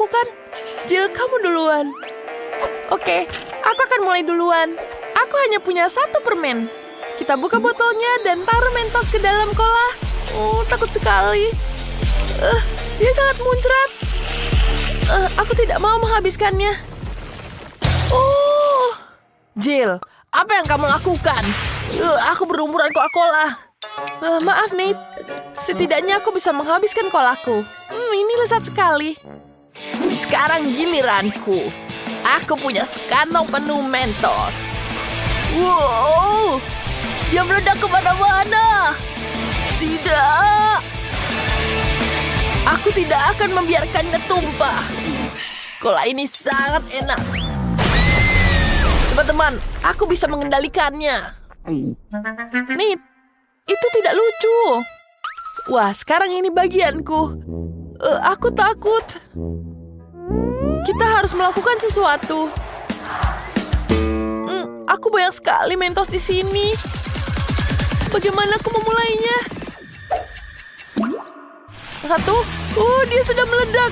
lakukan? Jill, kamu duluan. Oke, aku akan mulai duluan. Aku hanya punya 1 permen. Kita buka botolnya dan taruh Mentos ke dalam cola. Oh, takut sekali. Dia sangat muncrat. Aku tidak mau menghabiskannya. Oh, Jill, apa yang kamu lakukan? Aku berumuran Coca-Cola. Maaf, Nate. Setidaknya aku bisa menghabiskan kolaku. Ini lezat sekali. Sekarang giliranku. Aku punya sekantong penuh Mentos. Wow, dia meledak kemana-mana. Tidak. Aku tidak akan membiarkannya tumpah. Cola ini sangat enak. Teman-teman, aku bisa mengendalikannya. Nate, itu tidak lucu. Wah, sekarang ini bagianku. Aku takut. Kita harus melakukan sesuatu. Aku banyak sekali Mentos di sini. Bagaimana aku memulainya? 1. Dia sudah meledak.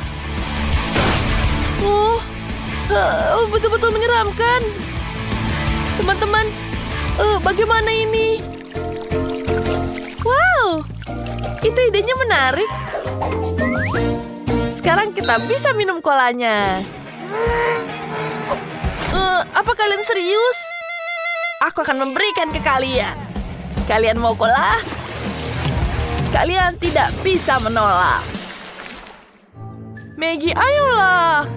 Betul-betul menyeramkan. Teman-teman, bagaimana ini? Wow, itu idenya menarik. Sekarang kita bisa minum kolanya. Apa kalian serius? Aku akan memberikan ke kalian. Kalian mau cola? Kalian tidak bisa menolak. Maggie, ayolah.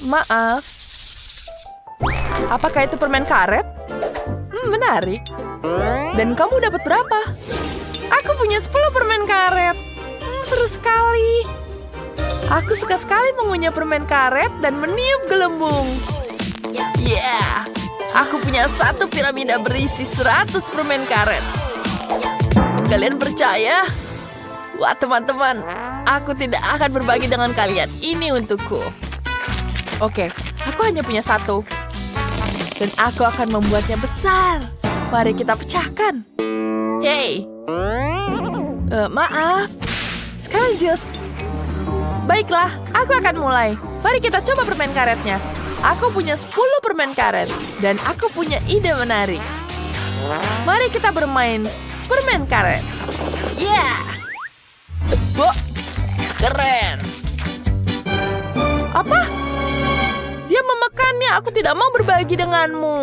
Maaf. Apakah itu permen karet? Menarik. Dan kamu dapat berapa? Aku punya 10 permen karet. Seru sekali. Aku suka sekali mengunyah permen karet dan meniup gelembung. Yeah, aku punya 1 piramida berisi 100 permen karet. Kalian percaya? Wah, teman-teman, aku tidak akan berbagi dengan kalian. Ini untukku. Oke, aku hanya punya 1. Dan aku akan membuatnya besar. Mari kita pecahkan. Hey. Maaf. Sekarang Jill. Baiklah, aku akan mulai. Mari kita coba permen karetnya. Aku punya 10 permen karet. Dan aku punya ide menarik. Mari kita bermain permen karet. Yeah. Wah, keren. Apa? Dia memakannya. Aku tidak mau berbagi denganmu.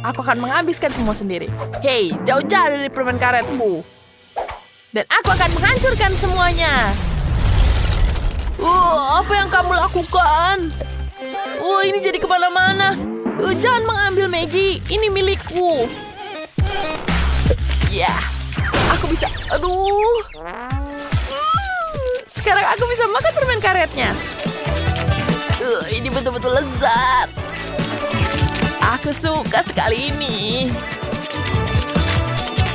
Aku akan menghabiskan semua sendiri. Hei, jauh-jauh dari permen karetku. Dan aku akan menghancurkan semuanya. Apa yang kamu lakukan? Ini jadi kemana-mana. Jangan mengambil Maggie. Ini milikku. Ya, aku bisa. Aduh. Sekarang aku bisa makan permen karetnya. Ini betul-betul lezat. Aku suka sekali ini.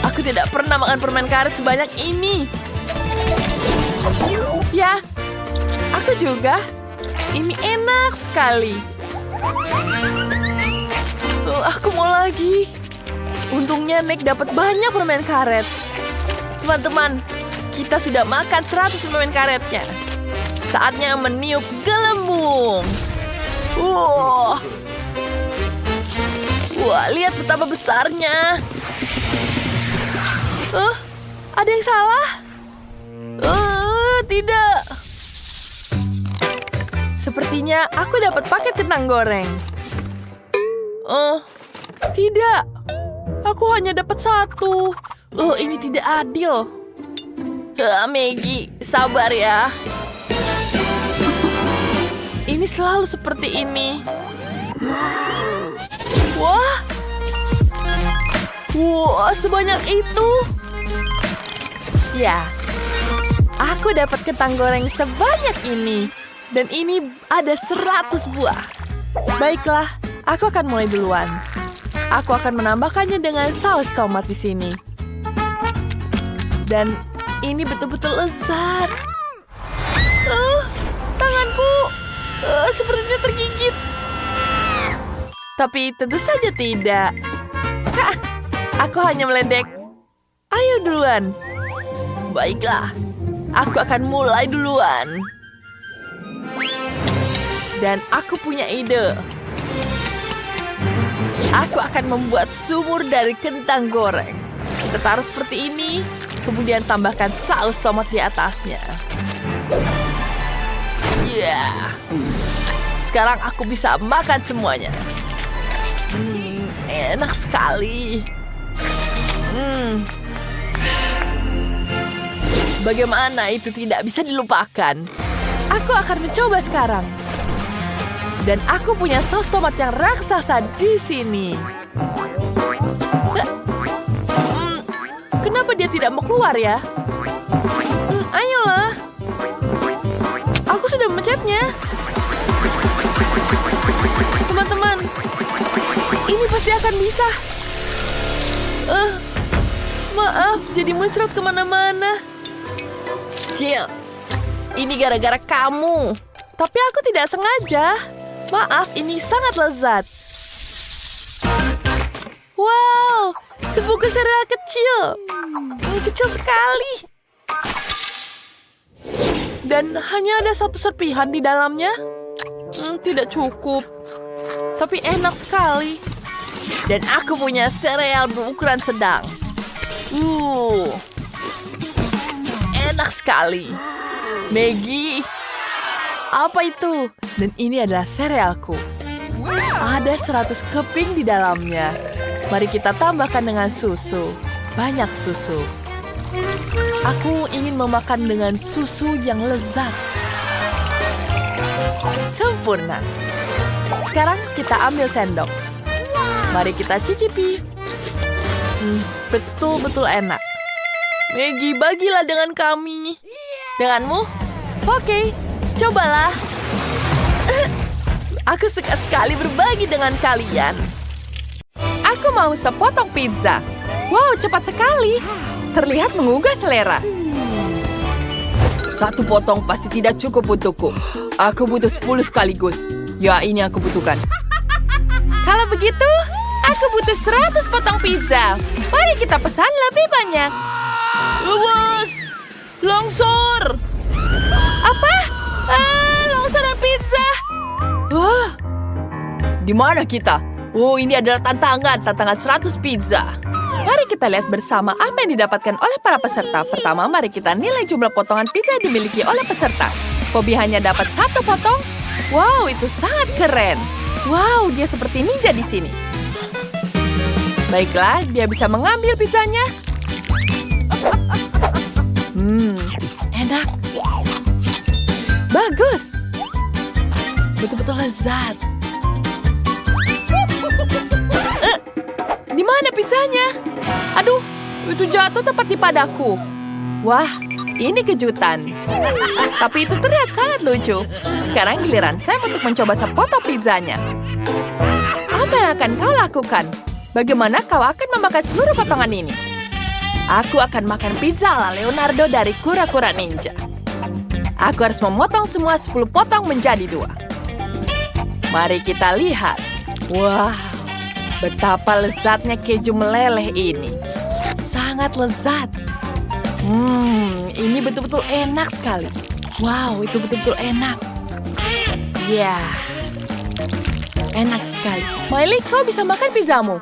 Aku tidak pernah makan permen karet sebanyak ini. Ya, aku juga. Ini enak sekali. Aku mau lagi. Untungnya Nick dapat banyak permen karet. Teman-teman, kita sudah makan 100 permen karetnya. Saatnya meniup gelembung. Wah, lihat betapa besarnya. Ada yang salah? Tidak. Sepertinya aku dapat paket kentang goreng. Tidak. Aku hanya dapat 1. Ini tidak adil. Maggie, sabar ya. Ini selalu seperti ini. Wah, sebanyak itu. Ya, aku dapat kentang goreng sebanyak ini. Dan ini ada 100 buah. Baiklah, aku akan mulai duluan. Aku akan menambahkannya dengan saus tomat di sini. Dan ini betul-betul lezat. Tanganku sepertinya tergigit. Tapi tentu saja tidak. Aku hanya meledek. Ayo duluan. Baiklah, aku akan mulai duluan. Dan aku punya ide. Aku akan membuat sumur dari kentang goreng. Kita taruh seperti ini, kemudian tambahkan saus tomat di atasnya. Sekarang aku bisa makan semuanya. Enak sekali. Bagaimana itu tidak bisa dilupakan? Aku akan mencoba sekarang. Dan aku punya saus tomat yang raksasa di sini. Kenapa dia tidak mau keluar ya? Ayolah. Aku sudah memencetnya. Teman-teman, ini pasti akan bisa. Maaf, jadi muncrat kemana-mana. Jill, ini gara-gara kamu. Tapi aku tidak sengaja. Maaf, ini sangat lezat. Wow, sebungkus sereal kecil. Ini kecil sekali. Dan hanya ada satu serpihan di dalamnya. Tidak cukup. Tapi enak sekali. Dan aku punya sereal berukuran sedang. Enak sekali. Maggie. Apa itu? Dan ini adalah serealku. Ada 100 keping di dalamnya. Mari kita tambahkan dengan susu. Banyak susu. Aku ingin memakan dengan susu yang lezat. Sempurna. Sekarang kita ambil sendok. Mari kita cicipi. Betul-betul enak. Maggie, bagilah dengan kami. Denganmu? Oke, cobalah. Aku suka sekali berbagi dengan kalian. Aku mau sepotong pizza. Wow, cepat sekali. Terlihat menggugah selera. Satu potong pasti tidak cukup untukku. Aku butuh 10 sekaligus. Ya, ini aku butuhkan. Kalau begitu, aku butuh 100 potong pizza. Mari kita pesan lebih banyak. Awas! Longsor! Apa? Longsoran pizza! Wah! Di mana kita? Oh, ini adalah tantangan 100 pizza. Mari kita lihat bersama apa yang didapatkan oleh para peserta. Pertama, mari kita nilai jumlah potongan pizza yang dimiliki oleh peserta. Bobby hanya dapat 1 potong. Wow, itu sangat keren. Wow, dia seperti ninja di sini. Baiklah, dia bisa mengambil pizzanya. Enak. Bagus. Betul-betul lezat. Di mana pizzanya? Aduh, itu jatuh tepat di padaku. Wah, ini kejutan. Tapi itu terlihat sangat lucu. Sekarang giliran Sam untuk mencoba sepotong pizzanya. Apa yang akan kau lakukan? Bagaimana kau akan memakan seluruh potongan ini? Aku akan makan pizza ala Leonardo dari Kura-Kura Ninja. Aku harus memotong semua 10 potong menjadi 2. Mari kita lihat. Wah, betapa lezatnya keju meleleh ini. Sangat lezat. Ini betul-betul enak sekali. Wow, itu betul-betul enak. Ya, enak sekali. Miley, kau bisa makan pizzamu.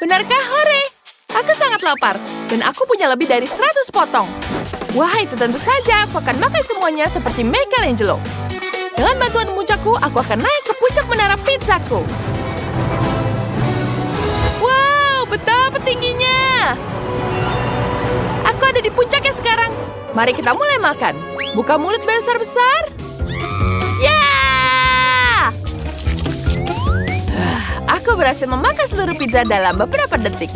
Benarkah? Hore! Aku sangat lapar, dan aku punya lebih dari 100 potong. Wah, itu tentu saja. Aku akan makan semuanya seperti Michelangelo. Dengan bantuan muncakku, aku akan naik ke puncak menara pizzaku. Wow, betapa tingginya. Aku ada di puncaknya sekarang. Mari kita mulai makan. Buka mulut besar-besar. Ya! Aku berhasil memakan seluruh pizza dalam beberapa detik.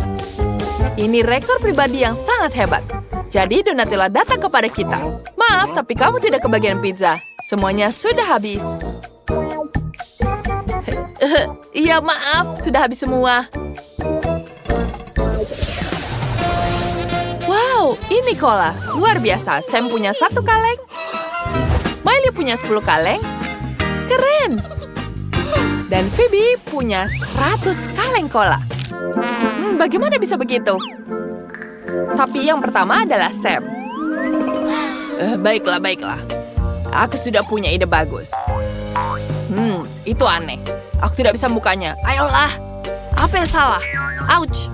Ini rekor pribadi yang sangat hebat. Jadi Donatella datang kepada kita. Maaf, tapi kamu tidak kebagian pizza. Semuanya sudah habis. Iya, maaf. Sudah habis semua. Wow, ini cola. Luar biasa. Sam punya 1 kaleng. Miley punya 10 kaleng. Keren. Dan Phoebe punya 100 kaleng cola. Bagaimana bisa begitu? Tapi yang pertama adalah Sam. Baiklah. Aku sudah punya ide bagus. Itu aneh. Aku tidak bisa membukanya. Ayolah. Apa yang salah? Ouch.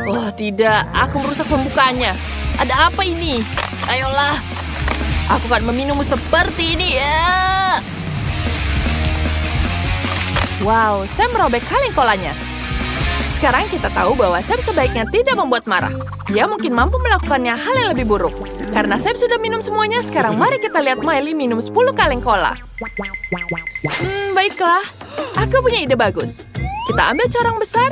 Oh, tidak. Aku merusak pembukanya. Ada apa ini? Ayolah. Aku akan meminummu seperti ini. Ya. Wow, Sam merobek kaleng kolanya. Sekarang kita tahu bahwa Sam sebaiknya tidak membuat marah. Dia mungkin mampu melakukannya hal yang lebih buruk. Karena Sam sudah minum semuanya, sekarang mari kita lihat Miley minum 10 kaleng cola. Baiklah. Aku punya ide bagus. Kita ambil corong besar.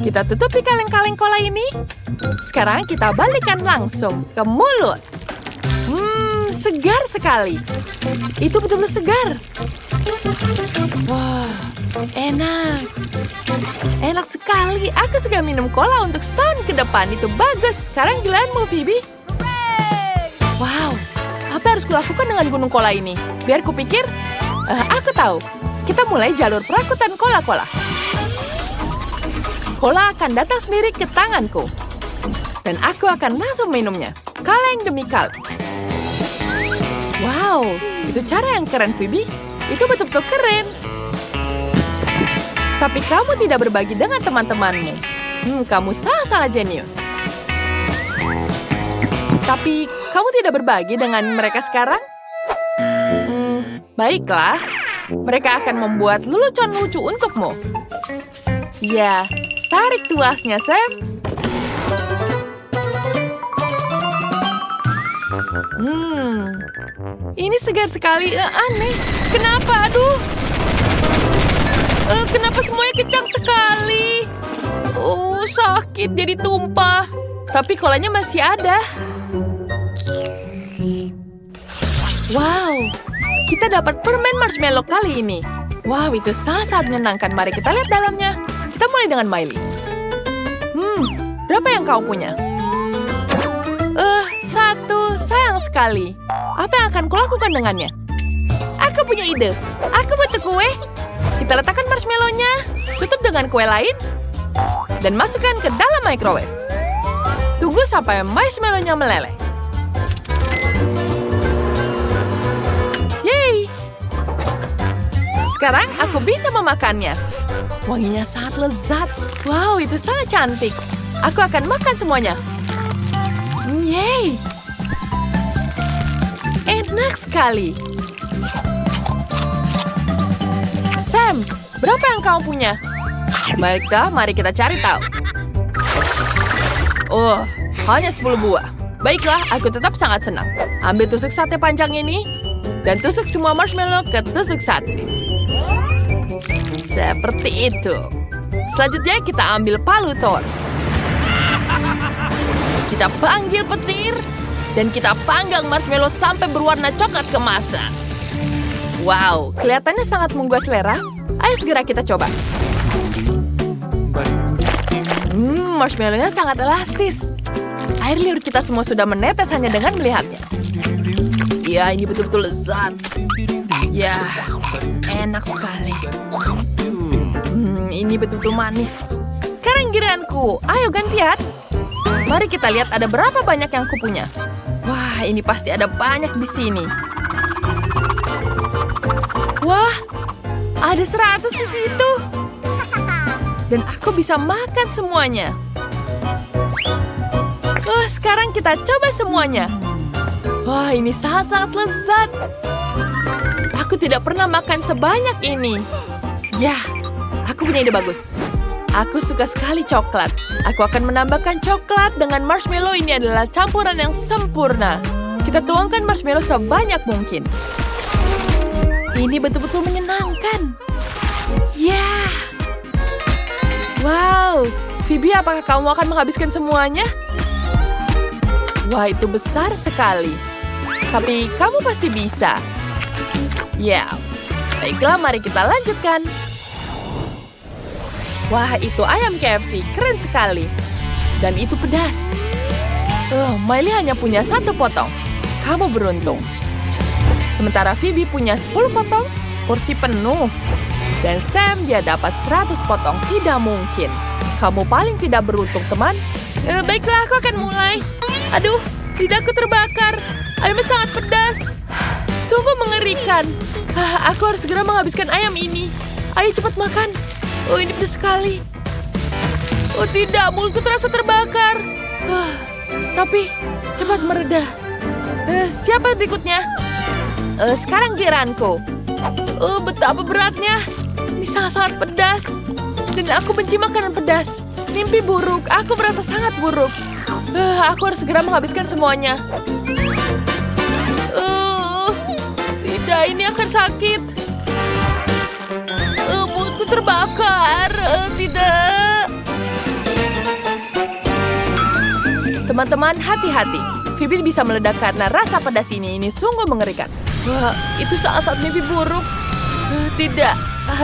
Kita tutupi kaleng-kaleng cola ini. Sekarang kita balikkan langsung ke mulut. Segar sekali. Itu betul-betul segar. Wah, enak. Enak sekali. Aku suka minum cola untuk setahun ke depan. Itu bagus. Sekarang giliranmu, Phoebe. Wow, apa yang harus kulakukan dengan gunung cola ini? Biar kupikir, aku tahu. Kita mulai jalur perakutan cola-cola. Cola akan datang sendiri ke tanganku. Dan aku akan langsung minumnya. Kaleng demi kaleng. Wow, itu cara yang keren, Phoebe. Itu betul-betul keren. Tapi kamu tidak berbagi dengan teman-temanmu. Kamu sangat jenius. Tapi kamu tidak berbagi dengan mereka sekarang? Baiklah. Mereka akan membuat lelucon lucu untukmu. Ya, tarik tuasnya, Sam. Ini segar sekali. Aneh. Kenapa? Aduh. Kenapa semuanya kencang sekali? Oh, sakit jadi tumpah. Tapi kolanya masih ada. Wow, kita dapat permen marshmallow kali ini. Wow, itu sangat menyenangkan. Mari kita lihat dalamnya. Kita mulai dengan Miley. Berapa yang kau punya? Satu. Sayang sekali. Apa yang akan kulakukan dengannya? Aku punya ide. Aku butuh kue. Kita letakkan marshmallow-nya, tutup dengan kue lain, dan masukkan ke dalam microwave. Tunggu sampai marshmallow-nya meleleh. Yeay! Sekarang aku bisa memakannya. Wanginya sangat lezat. Wow, itu sangat cantik. Aku akan makan semuanya. Yeay! Enak sekali. Sam, berapa yang kamu punya? Baiklah, mari kita cari tahu. Oh, hanya 10 buah. Baiklah, aku tetap sangat senang. Ambil tusuk sate panjang ini, dan tusuk semua marshmallow ke tusuk sate. Seperti itu. Selanjutnya kita ambil palu Thor. Kita panggil petir, dan kita panggang marshmallow sampai berwarna coklat keemasan. Wow, kelihatannya sangat menggugah selera. Ayo segera kita coba. Marshmallow-nya sangat elastis. Air liur kita semua sudah menetes hanya dengan melihatnya. Ya, ini betul-betul lezat. Ya, enak sekali. Ini betul-betul manis. Sekarang giliranku. Ayo gantian. Mari kita lihat ada berapa banyak yang kupunya. Wah, ini pasti ada banyak di sini. Wah, ada 100 di situ. Dan aku bisa makan semuanya. Sekarang kita coba semuanya. Wah, ini sangat-sangat lezat. Aku tidak pernah makan sebanyak ini. Ya, aku punya ide bagus. Aku suka sekali coklat. Aku akan menambahkan coklat dengan marshmallow. Ini adalah campuran yang sempurna. Kita tuangkan marshmallow sebanyak mungkin. Ini betul-betul menyenangkan. Ya. Wow. Phoebe, apakah kamu akan menghabiskan semuanya? Wah, itu besar sekali. Tapi kamu pasti bisa. Ya. Baiklah, mari kita lanjutkan. Wah, itu ayam KFC. Keren sekali. Dan itu pedas. Miley hanya punya 1 potong. Kamu beruntung. Sementara Phoebe punya 10 potong, porsi penuh. Dan Sam, dia dapat 100 potong. Tidak mungkin. Kamu paling tidak beruntung, teman. Baiklah, aku akan mulai. Aduh, lidahku terbakar. Ayamnya sangat pedas. Sungguh mengerikan. Aku harus segera menghabiskan ayam ini. Ayo cepat makan. Oh, ini pedas sekali. Oh tidak, mulutku terasa terbakar. Tapi cepat mereda. Siapa berikutnya? Sekarang giliranku. Betapa beratnya. Ini sangat-sangat pedas. Dan aku benci makanan pedas. Mimpi buruk, aku merasa sangat buruk. Aku harus segera menghabiskan semuanya. Tidak, ini akan sakit. Mulutku terbakar. Tidak. Teman-teman, hati-hati. Phoebe bisa meledak karena rasa pedas ini sungguh mengerikan. Wah, itu saat-saat mimpi buruk. Tidak,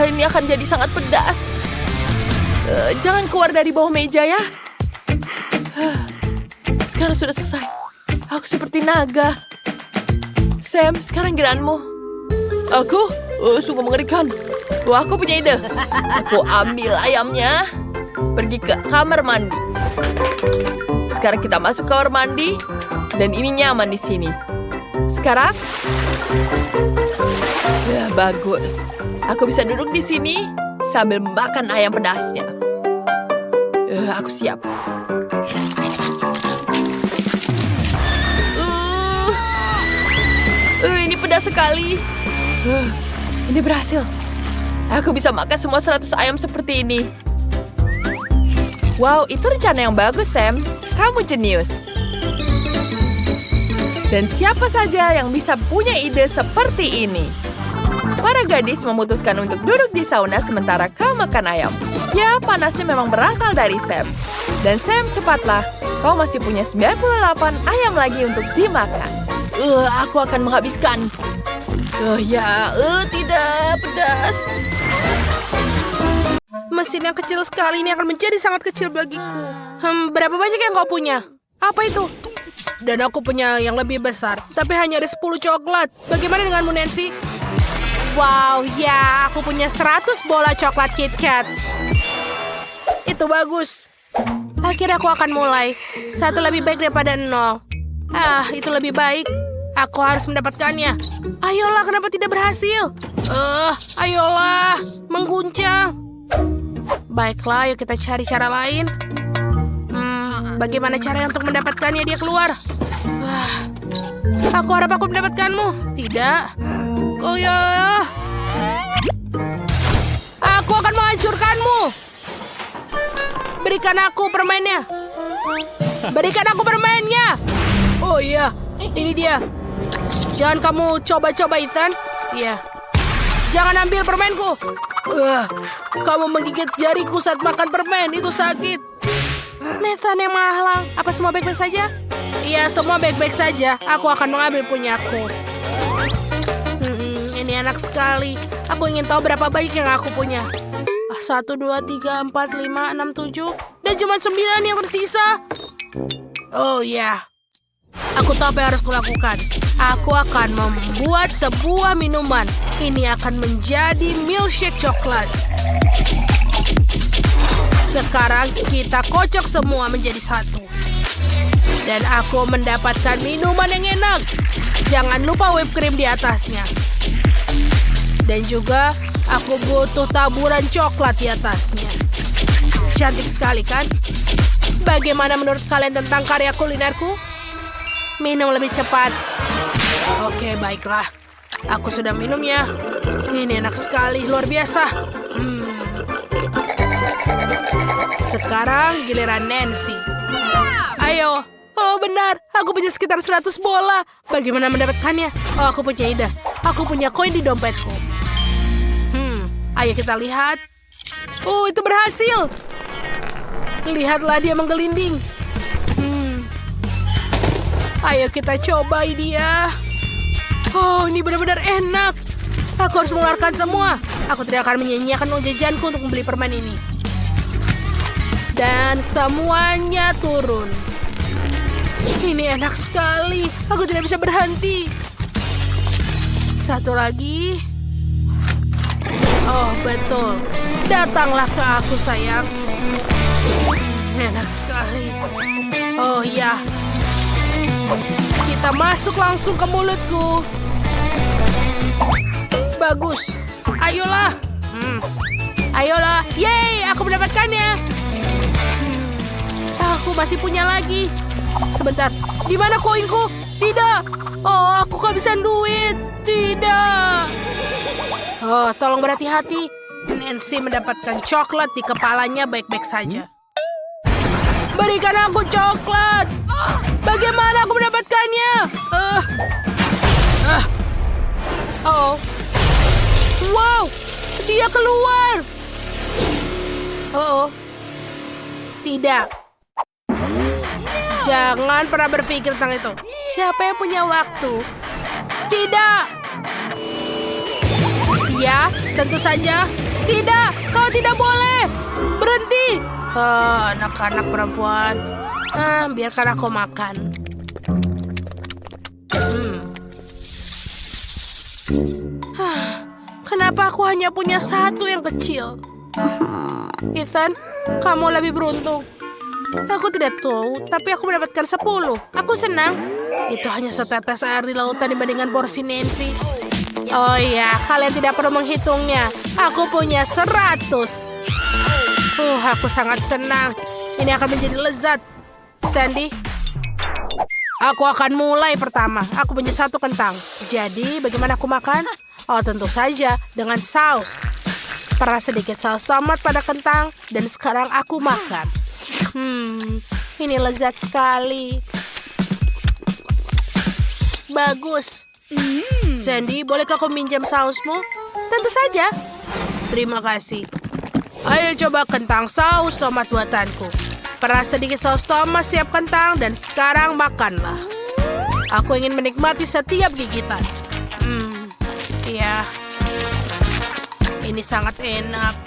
ini akan jadi sangat pedas. Jangan keluar dari bawah meja ya. Sekarang sudah selesai. Aku seperti naga. Sam, sekarang giliranmu. Aku? Sungguh mengerikan. Wah, aku punya ide. Aku ambil ayamnya. Pergi ke kamar mandi. Sekarang kita masuk ke kamar mandi. Dan ini nyaman di sini. Sekarang. Ya, bagus. Aku bisa duduk di sini sambil makan ayam pedasnya. Aku siap. Ini pedas sekali. Ini berhasil. Aku bisa makan semua 100 ayam seperti ini. Wow, itu rencana yang bagus, Sam. Kamu jenius. Dan siapa saja yang bisa punya ide seperti ini? Para gadis memutuskan untuk duduk di sauna sementara kau makan ayam. Ya, panasnya memang berasal dari Sam. Dan Sam, cepatlah. Kau masih punya 98 ayam lagi untuk dimakan. Aku akan menghabiskan. Tidak, pedas. Mesin yang kecil sekali ini akan menjadi sangat kecil bagiku. Berapa banyak yang kau punya? Apa itu? Dan aku punya yang lebih besar, tapi hanya ada 10 coklat. Bagaimana denganmu, Nancy? Wow, ya, aku punya 100 bola coklat KitKat. Itu bagus. Akhirnya aku akan mulai. 1 lebih baik daripada 0. Itu lebih baik. Aku harus mendapatkannya. Ayolah, kenapa tidak berhasil? Ayolah, mengguncang. Baiklah, yuk kita cari cara lain. Bagaimana caranya untuk mendapatkannya dia keluar? Aku harap aku mendapatkanmu. Tidak. Oh ya. Aku akan menghancurkanmu. Berikan aku permennya. Berikan aku permennya. Oh iya, ini dia. Jangan kamu coba-coba, Ethan. Iya. Jangan ambil permenku. Kamu menggigit jariku saat makan permen. Itu sakit. Nathan yang menghalang. Apa semua baik-baik saja? Iya, semua baik-baik saja. Aku akan mengambil punyaku. Ini enak sekali. Aku ingin tahu berapa banyak yang aku punya. 1, 2, 3, 4, 5, 6, 7. Dan cuma 9 yang tersisa. Oh ya. Aku tahu apa yang harus kulakukan. Aku akan membuat sebuah minuman. Ini akan menjadi milkshake coklat. Sekarang kita kocok semua menjadi satu. Dan aku mendapatkan minuman yang enak. Jangan lupa whipped cream di atasnya. Dan juga aku butuh taburan coklat di atasnya. Cantik sekali kan? Bagaimana menurut kalian tentang karya kulinerku? Minum lebih cepat. Oke, baiklah. Aku sudah minumnya. Ini enak sekali, luar biasa. Sekarang giliran Nancy. Ayo. Oh benar, aku punya sekitar 100 bola. Bagaimana mendapatkannya? Oh, aku punya ide. Aku punya koin di dompetku. Ayo kita lihat. Oh, itu berhasil. Lihatlah dia menggelinding. Ayo kita coba dia. Oh, ini benar-benar enak. Aku harus mengeluarkan semua. Aku tidak akan menyia-nyiakan uang jajanku untuk membeli permen ini. Dan semuanya turun. Ini enak sekali. Aku tidak bisa berhenti. Satu lagi. Oh, betul. Datanglah ke aku, sayang. Enak sekali. Oh, ya. Kita masuk langsung ke mulutku. Bagus. Ayolah. Ayolah. Yeay, aku mendapatkannya. Aku masih punya lagi. Sebentar. Di mana koinku? Tidak. Oh, aku kehabisan duit. Tidak. Oh, tolong berhati-hati. Nancy mendapatkan coklat di kepalanya baik-baik saja. Berikan aku coklat. Bagaimana aku mendapatkannya? Oh. Wow, dia keluar. Oh. Tidak. Jangan pernah berpikir tentang itu. Siapa yang punya waktu? Tidak. Ya, tentu saja. Tidak, kau tidak boleh. Berhenti. Anak-anak perempuan. Biarkan aku makan. Kenapa aku hanya punya satu yang kecil? Ethan, kamu lebih beruntung. Aku tidak tahu, tapi aku mendapatkan 10. Aku senang. Itu hanya setetes air di lautan dibandingkan porsi Nancy. Oh iya, kalian tidak perlu menghitungnya. Aku punya 100. Aku sangat senang. Ini akan menjadi lezat. Sandy, aku akan mulai pertama. Aku punya 1 kentang. Jadi, bagaimana aku makan? Oh, tentu saja dengan saus. Peras sedikit saus tomat pada kentang, dan sekarang aku makan. Ini lezat sekali. Bagus. Sandy, bolehkah kau minjam sausmu? Tentu saja. Terima kasih. Ayo coba kentang saus tomat buatanku. Peras sedikit saus tomat, siap kentang, dan sekarang makanlah. Aku ingin menikmati setiap gigitan. Ya, ini sangat enak.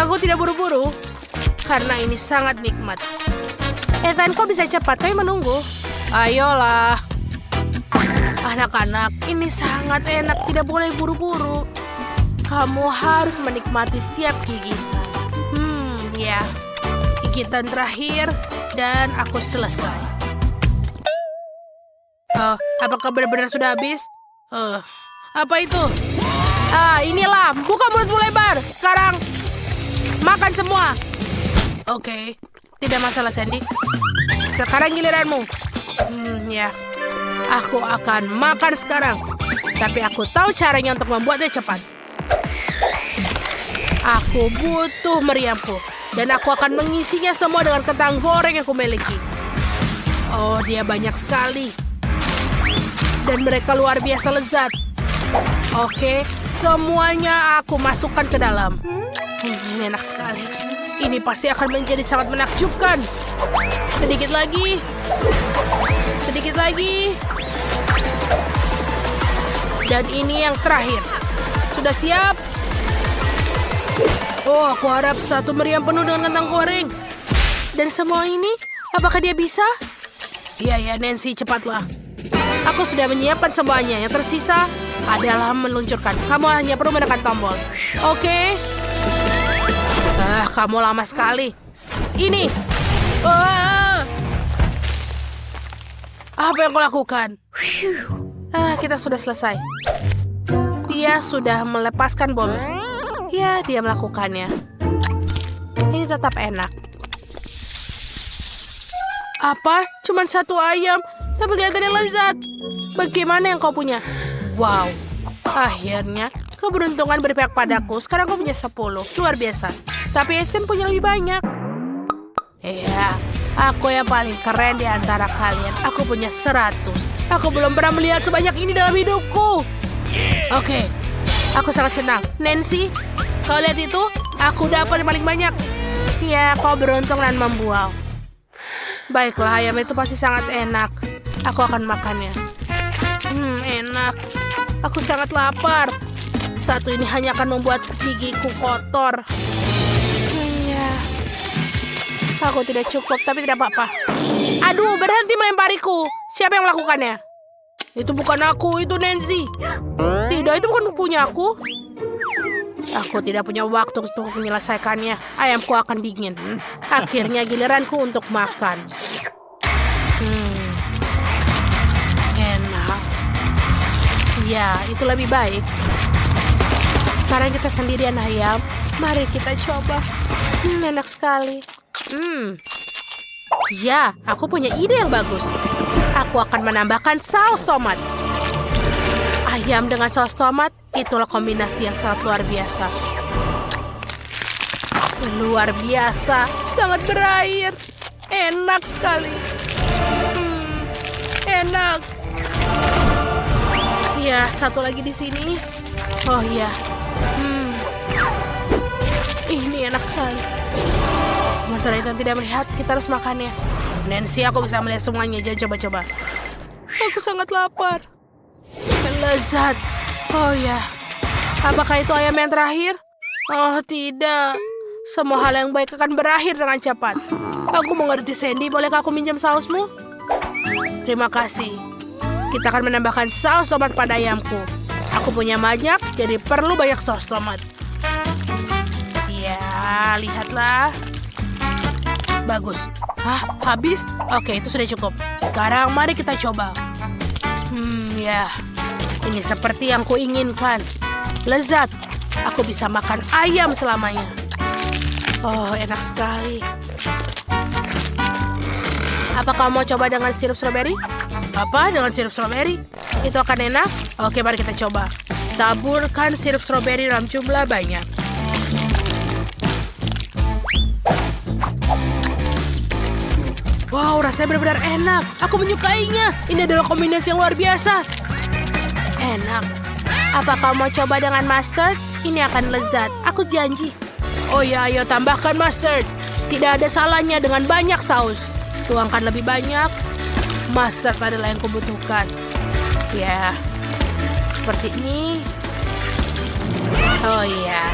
Aku tidak buru-buru, karena ini sangat nikmat. Ethan, kau bisa cepat, kau menunggu. Ayolah. Anak-anak, ini sangat enak, tidak boleh buru-buru. Kamu harus menikmati setiap gigitan. Ya, gigitan terakhir, dan aku selesai. Apakah benar-benar sudah habis? Apa itu? Inilah, buka mulutmu lebar. Sekarang, makan semua. Oke, tidak masalah Sandy. Sekarang giliranmu. Ya, aku akan makan sekarang. Tapi aku tahu caranya untuk membuatnya cepat. Aku butuh meriamku. Dan aku akan mengisinya semua dengan kentang goreng yang kumiliki. Oh, dia banyak sekali. Dan mereka luar biasa lezat. Oke, semuanya aku masukkan ke dalam. Ini enak sekali. Ini pasti akan menjadi sangat menakjubkan. Sedikit lagi. Sedikit lagi. Dan ini yang terakhir. Sudah siap? Oh, aku harap 1 meriam penuh dengan kentang goreng. Dan semua ini, apakah dia bisa? Iya, Nancy, cepatlah. Aku sudah menyiapkan semuanya. Yang tersisa adalah meluncurkan. Kamu hanya perlu menekan tombol. Oke. Kamu lama sekali. Ini. Apa yang kau lakukan? Kita sudah selesai. Dia sudah melepaskan bomnya. Ya, dia melakukannya. Ini tetap enak. Apa? Cuman 1 ayam. Tapi kelihatannya lezat. Bagaimana yang kau punya? Wow. Akhirnya, keberuntungan berpihak padaku. Sekarang kau punya 10. Luar biasa. Tapi Ethan punya lebih banyak. Iya, aku yang paling keren di antara kalian. Aku punya 100. Aku belum pernah melihat sebanyak ini dalam hidupku. Oke, aku sangat senang. Nancy, kau lihat itu? Aku dapat yang paling banyak. Ya, kau beruntung dan membual. Baiklah, ayam itu pasti sangat enak. Aku akan makannya. Enak. Aku sangat lapar. Satu ini hanya akan membuat gigiku kotor. Ya. Aku tidak cukup, tapi tidak apa-apa. Aduh, berhenti melempariku. Siapa yang melakukannya? Itu bukan aku, itu Nancy. Tidak, itu bukan punya aku. Aku tidak punya waktu untuk menyelesaikannya. Ayamku akan dingin. Akhirnya giliranku untuk makan. Enak. Ya, itu lebih baik. Sekarang kita sendirian ayam. Mari kita coba. Enak sekali. Ya, aku punya ide yang bagus. Aku akan menambahkan saus tomat. Ayam dengan saus tomat, itulah kombinasi yang sangat luar biasa. Luar biasa, sangat berair. Enak sekali. Enak. Ya, satu lagi di sini. Oh ya. Ini enak sekali. Sementara Ethan tidak melihat, kita harus makannya. Nancy, aku bisa melihat semuanya. Jangan coba-coba. Aku sangat lapar. Lezat. Oh ya. Apakah itu ayam yang terakhir? Oh tidak. Semua hal yang baik akan berakhir dengan cepat. Aku mengerti, Sandy. Bolehkah aku minjam sausmu? Terima kasih. Kita akan menambahkan saus tomat pada ayamku. Aku punya banyak, jadi perlu banyak saus tomat. Ya, lihatlah. Bagus. Hah, habis? Oke, itu sudah cukup. Sekarang mari kita coba. Ya. Ini seperti yang kuinginkan. Lezat. Aku bisa makan ayam selamanya. Oh, enak sekali. Apa kamu mau coba dengan sirup stroberi? Apa dengan sirup stroberi? Itu akan enak? Oke, mari kita coba. Taburkan sirup stroberi dalam jumlah banyak. Wow, rasanya benar-benar enak. Aku menyukainya. Ini adalah kombinasi yang luar biasa. Enak. Apa kamu mau coba dengan mustard? Ini akan lezat. Aku janji. Oh ya, ayo tambahkan mustard. Tidak ada salahnya dengan banyak saus. Tuangkan lebih banyak. Mustard adalah yang kubutuhkan. Ya, seperti ini. Oh iya.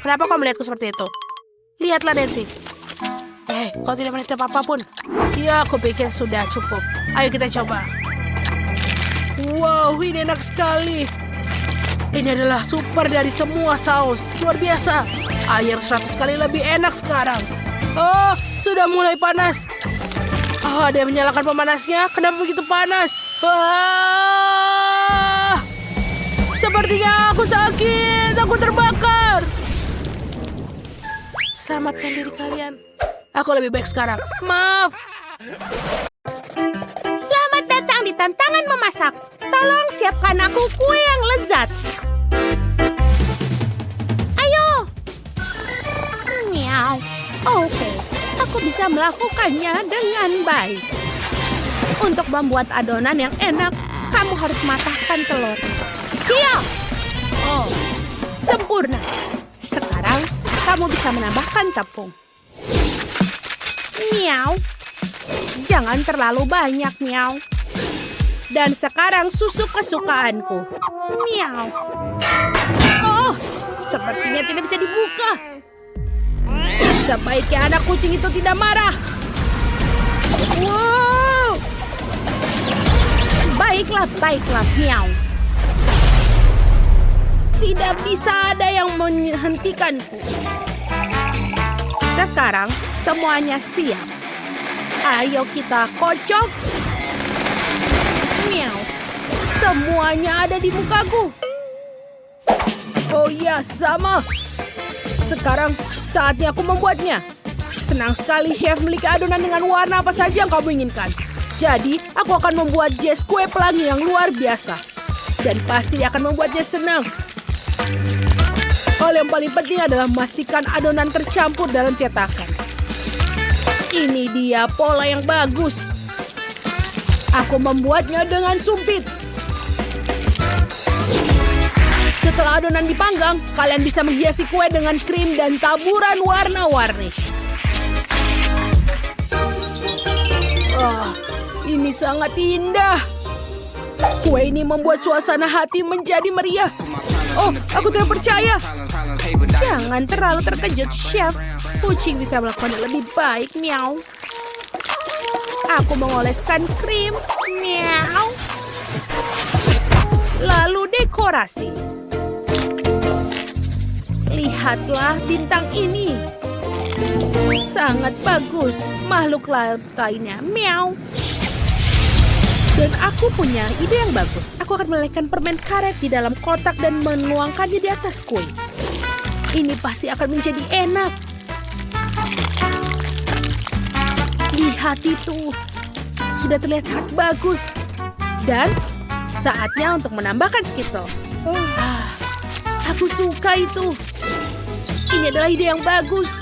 Kenapa kau melihatku seperti itu? Lihatlah, Nancy. Kau tidak melihat apapun. Ya, aku pikir sudah cukup. Ayo kita coba. Wow, ini enak sekali. Ini adalah super dari semua saus. Luar biasa. Ayam 100 kali lebih enak sekarang. Oh, sudah mulai panas. Oh, ada yang menyalakan pemanasnya. Kenapa begitu panas? Sepertinya aku sakit. Aku terbakar. Selamatkan diri kalian. Aku lebih baik sekarang. Maaf. Selamat datang di tantangan memasak. Tolong siapkan aku kue yang lezat. Ayo. Miau. Oke, aku bisa melakukannya dengan baik. Untuk membuat adonan yang enak, kamu harus matahkan telur. Iya. Oh, sempurna. Sekarang kamu bisa menambahkan tepung. Miau. Jangan terlalu banyak, miau. Dan sekarang susu kesukaanku. Miau. Oh, sepertinya tidak bisa dibuka. Sebaiknya anak kucing itu tidak marah. Wow. Baiklah, miau. Tidak bisa ada yang menghentikanku. Sekarang semuanya siap. Ayo kita kocok. Miau. Semuanya ada di mukaku. Oh iya, sama. Sekarang saatnya aku membuatnya. Senang sekali chef memiliki adonan dengan warna apa saja yang kamu inginkan. Jadi, aku akan membuat Jess kue pelangi yang luar biasa. Dan pasti akan membuatnya senang. Hal yang paling penting adalah memastikan adonan tercampur dalam cetakan. Ini dia pola yang bagus. Aku membuatnya dengan sumpit. Setelah adonan dipanggang, kalian bisa menghiasi kue dengan krim dan taburan warna-warni. Ini sangat indah. Kue ini membuat suasana hati menjadi meriah. Oh, aku tidak percaya. Jangan terlalu terkejut, Chef. Kucing bisa melakukannya lebih baik, miau. Aku mengoleskan krim, miau. Lalu dekorasi. Lihatlah bintang ini. Sangat bagus. Makhluk laut lainnya, miau. Dan aku punya ide yang bagus. Aku akan melelehkan permen karet di dalam kotak dan menuangkannya di atas kue. Ini pasti akan menjadi enak. Lihat itu. Sudah terlihat sangat bagus. Dan saatnya untuk menambahkan Skittles. Aku suka itu. Ini adalah ide yang bagus.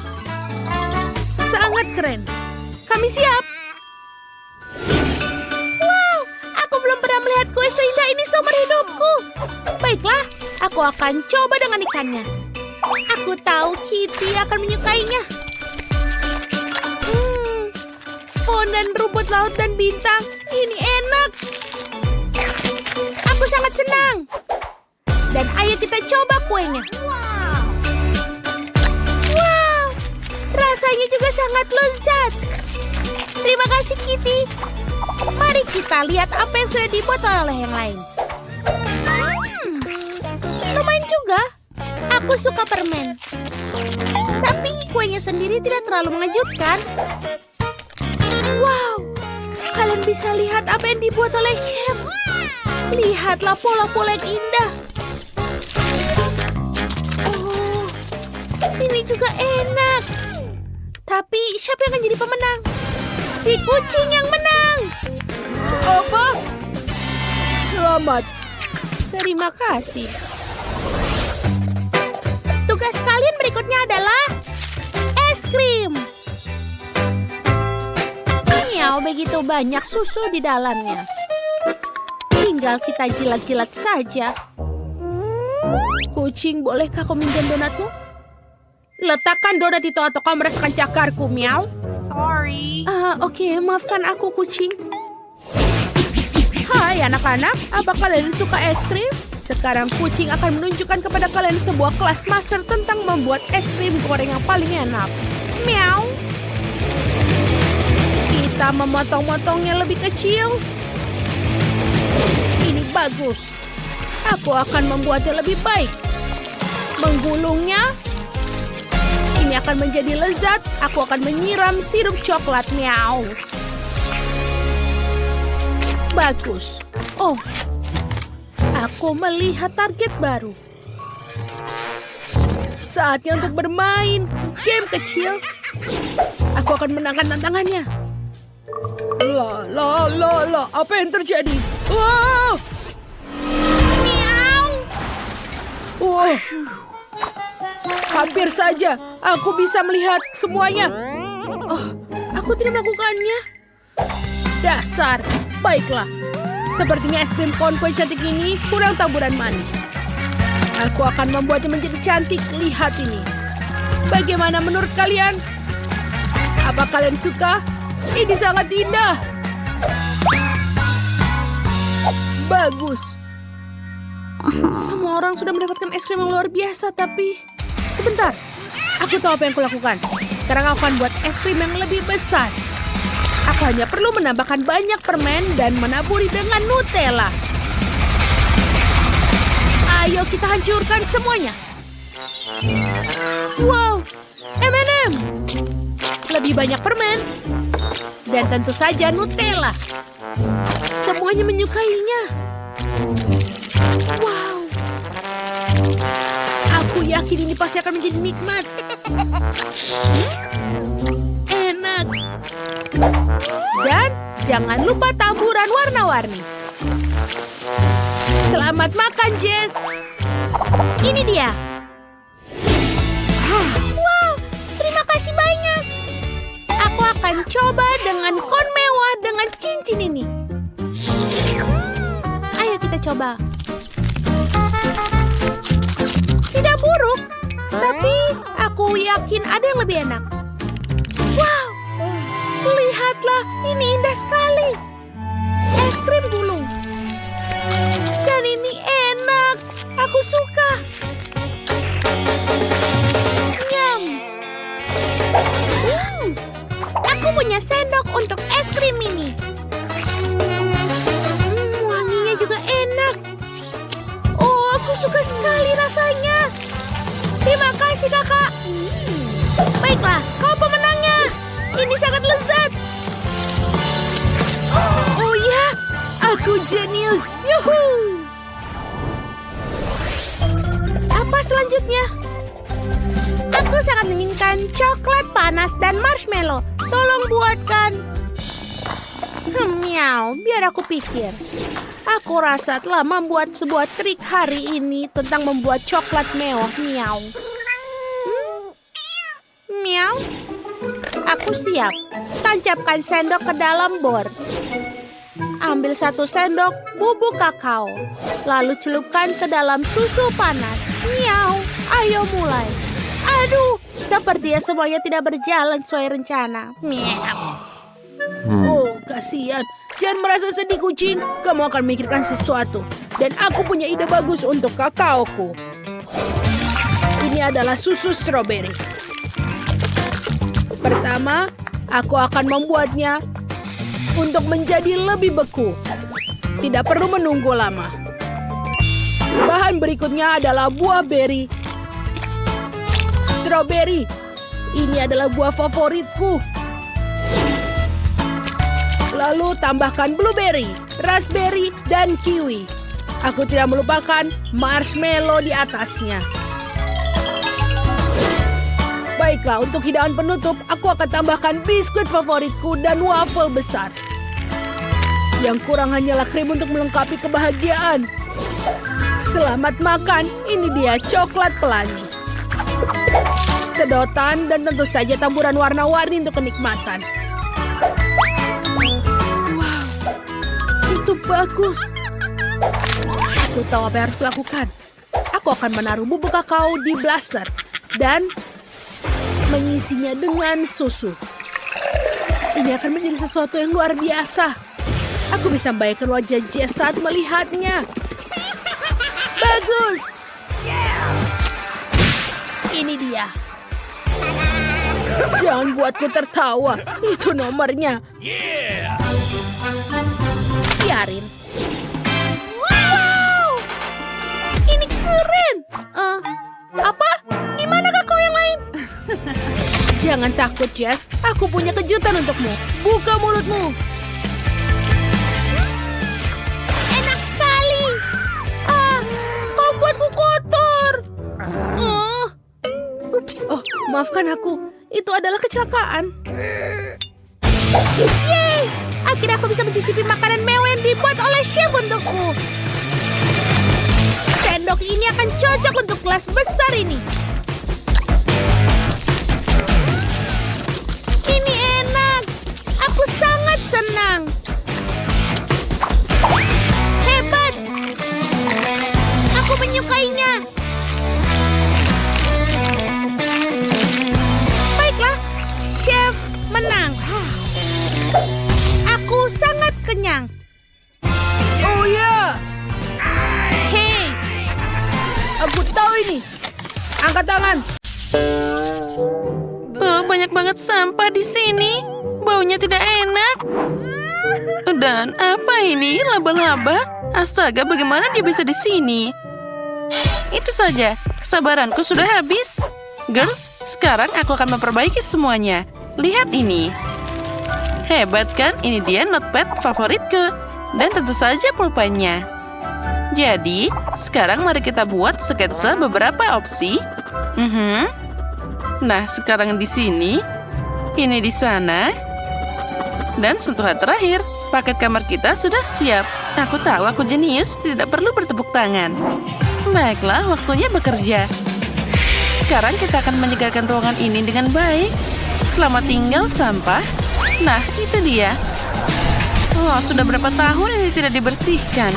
Sangat keren. Kami siap. Wow, aku belum pernah melihat kue seindah ini seumur hidupku. Baiklah, aku akan coba dengan ikannya. Aku tahu Kitty akan menyukainya. Pohon dan rumput laut dan bintang. Ini enak. Aku sangat senang. Dan ayo kita coba kuenya. Wow, rasanya juga sangat lezat. Terima kasih, Kitty. Mari kita lihat apa yang sudah dibuat oleh yang lain. Lumayan juga. Aku suka permen. Tapi kuenya sendiri tidak terlalu mengejutkan. Wow, kalian bisa lihat apa yang dibuat oleh chef. Lihatlah pola-pola yang indah. Oh, ini juga enak. Tapi siapa yang akan jadi pemenang? Si kucing yang menang. Apa? Selamat. Terima kasih. Tugas kalian berikutnya adalah es krim. Miau, begitu banyak susu di dalamnya. Tinggal kita jilat-jilat saja. Kucing, bolehkah kau minjam donatmu? Letakkan donat itu atau kau merasakan cakarku, Miau. Sorry. Oke, maafkan aku, kucing. Hai anak-anak, apa kalian suka es krim? Sekarang kucing akan menunjukkan kepada kalian sebuah kelas master tentang membuat es krim goreng yang paling enak. Miau. Kita memotong-motongnya lebih kecil. Ini bagus. Aku akan membuatnya lebih baik. Menggulungnya. Ini akan menjadi lezat. Aku akan menyiram sirup coklat. Miau. Bagus. Oh, aku melihat target baru. Saatnya untuk bermain game kecil. Aku akan menangkan tantangannya. Apa yang terjadi? Wow! Miau! Wow! Hampir saja aku bisa melihat semuanya. Oh, aku tidak melakukannya. Dasar. Baiklah. Sepertinya es krim kon kue cantik ini kurang taburan manis. Aku akan membuatnya menjadi cantik. Lihat ini. Bagaimana menurut kalian? Apa kalian suka? Ini sangat indah. Bagus. Semua orang sudah mendapatkan es krim yang luar biasa, tapi sebentar. Aku tahu apa yang kulakukan. Sekarang aku akan buat es krim yang lebih besar. Aku hanya perlu menambahkan banyak permen dan menaburi dengan Nutella. Ayo kita hancurkan semuanya. Wow, M&M. Lebih banyak permen. Dan tentu saja Nutella. Semuanya menyukainya. Wow. Aku yakin ini pasti akan menjadi nikmat. Enak. Dan jangan lupa taburan warna-warni. Selamat makan, Jess. Ini dia. Wow, terima kasih banyak. Aku akan coba dengan kon mewah dengan cincin ini. Ayo kita coba. Tidak buruk, tapi aku yakin ada yang lebih enak. Wow, lihatlah, ini indah sekali. Es krim gulung. Dan ini enak, aku suka. Nyam. Aku punya sendok untuk es krim ini. Wanginya juga enak. Oh, aku suka sekali rasanya. Terima kasih, kakak. Baiklah, kau pemenangnya. Ini sangat lezat. Oh ya, Jenius! Yuhu! Apa selanjutnya? Aku sangat menginginkan coklat panas dan marshmallow. Tolong buatkan. Miau, biar aku pikir. Aku rasa telah membuat sebuah trik hari ini tentang membuat coklat mewah. Miau. Miau. Aku siap. Tancapkan sendok ke dalam bor. Ambil 1 sendok bubuk kakao. Lalu celupkan ke dalam susu panas. Miau. Ayo mulai. Aduh, sepertinya semuanya tidak berjalan sesuai rencana. Miau. Oh, kasihan. Jangan merasa sedih, kucing. Kamu akan memikirkan sesuatu. Dan aku punya ide bagus untuk kakaoku. Ini adalah susu stroberi. Pertama, aku akan membuatnya untuk menjadi lebih beku. Tidak perlu menunggu lama. Bahan berikutnya adalah buah beri. Stroberi. Ini adalah buah favoritku. Lalu tambahkan blueberry, raspberry, dan kiwi. Aku tidak melupakan marshmallow di atasnya. Baiklah, untuk hidangan penutup, aku akan tambahkan biskuit favoritku dan waffle besar. Yang kurang hanyalah krim untuk melengkapi kebahagiaan. Selamat makan, ini dia coklat pelangi. Sedotan dan tentu saja taburan warna-warni untuk kenikmatan. Itu bagus. Aku tahu apa yang harus kulakukan. Aku akan menaruh bubuk kakao di blaster dan mengisinya dengan susu. Ini akan menjadi sesuatu yang luar biasa. Aku bisa membayangkan wajah Jess saat melihatnya. Bagus. Ini dia. Jangan buatku tertawa. Itu nomornya. Biarin. Wow! Ini keren. Apa? Di mana kakao yang lain? Jangan takut, Jess. Aku punya kejutan untukmu. Buka mulutmu. Enak sekali. Kau buatku kotor. Ups. Oh, maafkan aku. Itu adalah kecelakaan. Yeay! Akhirnya aku bisa mencicipi makanan mewah yang dibuat oleh chef untukku. Sendok ini akan cocok untuk gelas besar ini. Ini enak. Aku sangat senang. Hebat. Aku menyukainya. Baiklah, chef menang. Aku sangat kenyang. Oh ya. Hei. Aku tahu ini. Angkat tangan. Oh, banyak banget sampah di sini. Baunya tidak enak. Dan apa ini? Laba-laba? Astaga, bagaimana dia bisa di sini? Itu saja. Kesabaranku sudah habis. Girls, sekarang aku akan memperbaiki semuanya. Lihat ini. Hebat kan? Ini dia notepad favoritku. Dan tentu saja pulpennya. Jadi, sekarang mari kita buat sketsa beberapa opsi. Nah, sekarang di sini. Ini di sana. Dan sentuhan terakhir. Paket kamar kita sudah siap. Aku tahu aku jenius, tidak perlu bertepuk tangan. Baiklah, waktunya bekerja. Sekarang kita akan menyegarkan ruangan ini dengan baik. Selamat tinggal, sampah. Nah, itu dia. Oh, sudah berapa tahun ini tidak dibersihkan.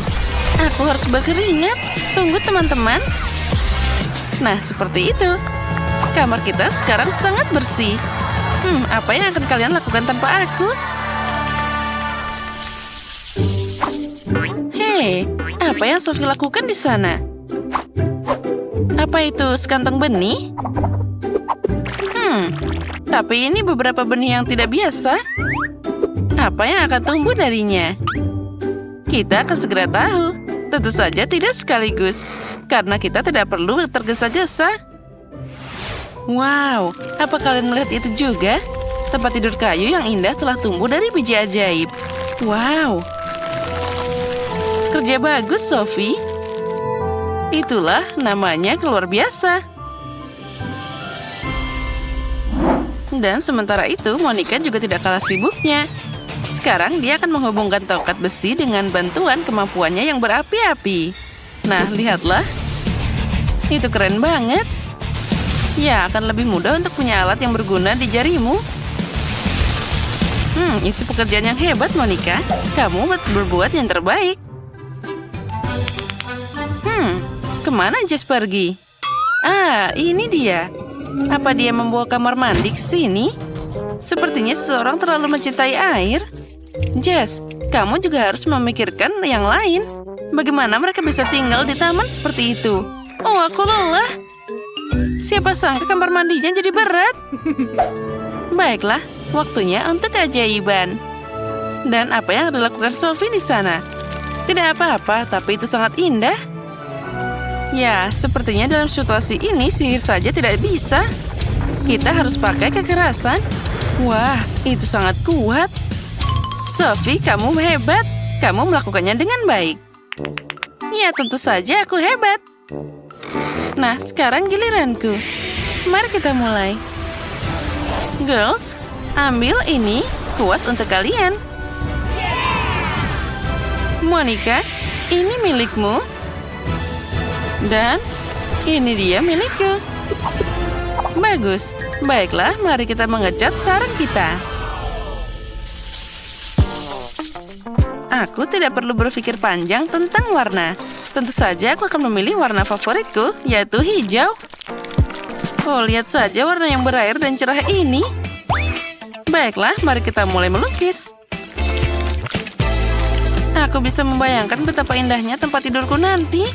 Aku harus berkeringat. Tunggu, teman-teman. Nah, seperti itu. Kamar kita sekarang sangat bersih. Apa yang akan kalian lakukan tanpa aku? Hei, apa yang Sophie lakukan di sana? Apa itu, sekantong benih? Tapi ini beberapa benih yang tidak biasa. Apa yang akan tumbuh darinya? Kita akan segera tahu. Tentu saja tidak sekaligus, karena kita tidak perlu tergesa-gesa. Wow, apa kalian melihat itu juga? Tempat tidur kayu yang indah telah tumbuh dari biji ajaib. Wow. Kerja bagus, Sophie. Itulah namanya luar biasa. Dan sementara itu, Monica juga tidak kalah sibuknya. Sekarang dia akan menghubungkan tongkat besi dengan bantuan kemampuannya yang berapi-api. Nah, lihatlah. Itu keren banget. Ya, akan lebih mudah untuk punya alat yang berguna di jarimu. Itu pekerjaan yang hebat, Monica. Kamu berbuat yang terbaik. Kemana Jess pergi? Ah, ini dia. Apa dia membawa kamar mandi ke sini? Sepertinya seseorang terlalu mencintai air. Jess, kamu juga harus memikirkan yang lain. Bagaimana mereka bisa tinggal di taman seperti itu? Oh, aku lelah. Siapa sangka kamar mandinya jadi berat? Baiklah, waktunya untuk keajaiban. Dan apa yang dilakukan Sophie di sana? Tidak apa-apa, tapi itu sangat indah. Ya, sepertinya dalam situasi ini sihir saja tidak bisa. Kita harus pakai kekerasan. Wah, itu sangat kuat. Sophie, kamu hebat. Kamu melakukannya dengan baik. Ya, tentu saja aku hebat. Nah, sekarang giliranku. Mari kita mulai. Girls, ambil ini, kuas untuk kalian. Monica, ini milikmu. Dan ini dia milikku. Bagus. Baiklah, mari kita mengecat sarang kita. Aku tidak perlu berpikir panjang tentang warna. Tentu saja aku akan memilih warna favoritku, yaitu hijau. Oh, lihat saja warna yang berair dan cerah ini. Baiklah, mari kita mulai melukis. Aku bisa membayangkan betapa indahnya tempat tidurku nanti.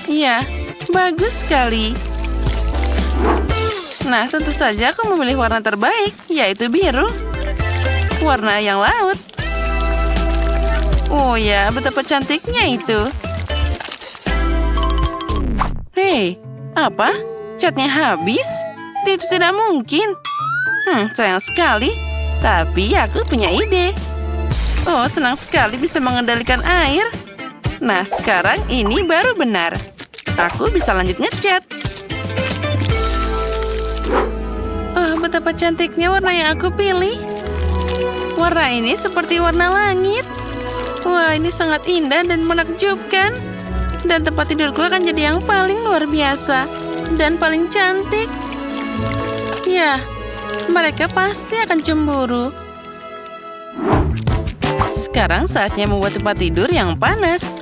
Ya, bagus sekali. Nah, tentu saja aku memilih warna terbaik, yaitu biru. Warna yang laut. Oh ya, betapa cantiknya itu. Hei, apa? Catnya habis? Itu tidak mungkin. Sayang sekali. Tapi aku punya ide. Oh, senang sekali bisa mengendalikan air. Nah, sekarang ini baru benar. Aku bisa lanjut ngecat. Oh, betapa cantiknya warna yang aku pilih. Warna ini seperti warna langit. Wah, ini sangat indah dan menakjubkan. Dan tempat tidurku akan jadi yang paling luar biasa. Dan paling cantik. Ya, mereka pasti akan cemburu. Sekarang saatnya membuat tempat tidur yang panas.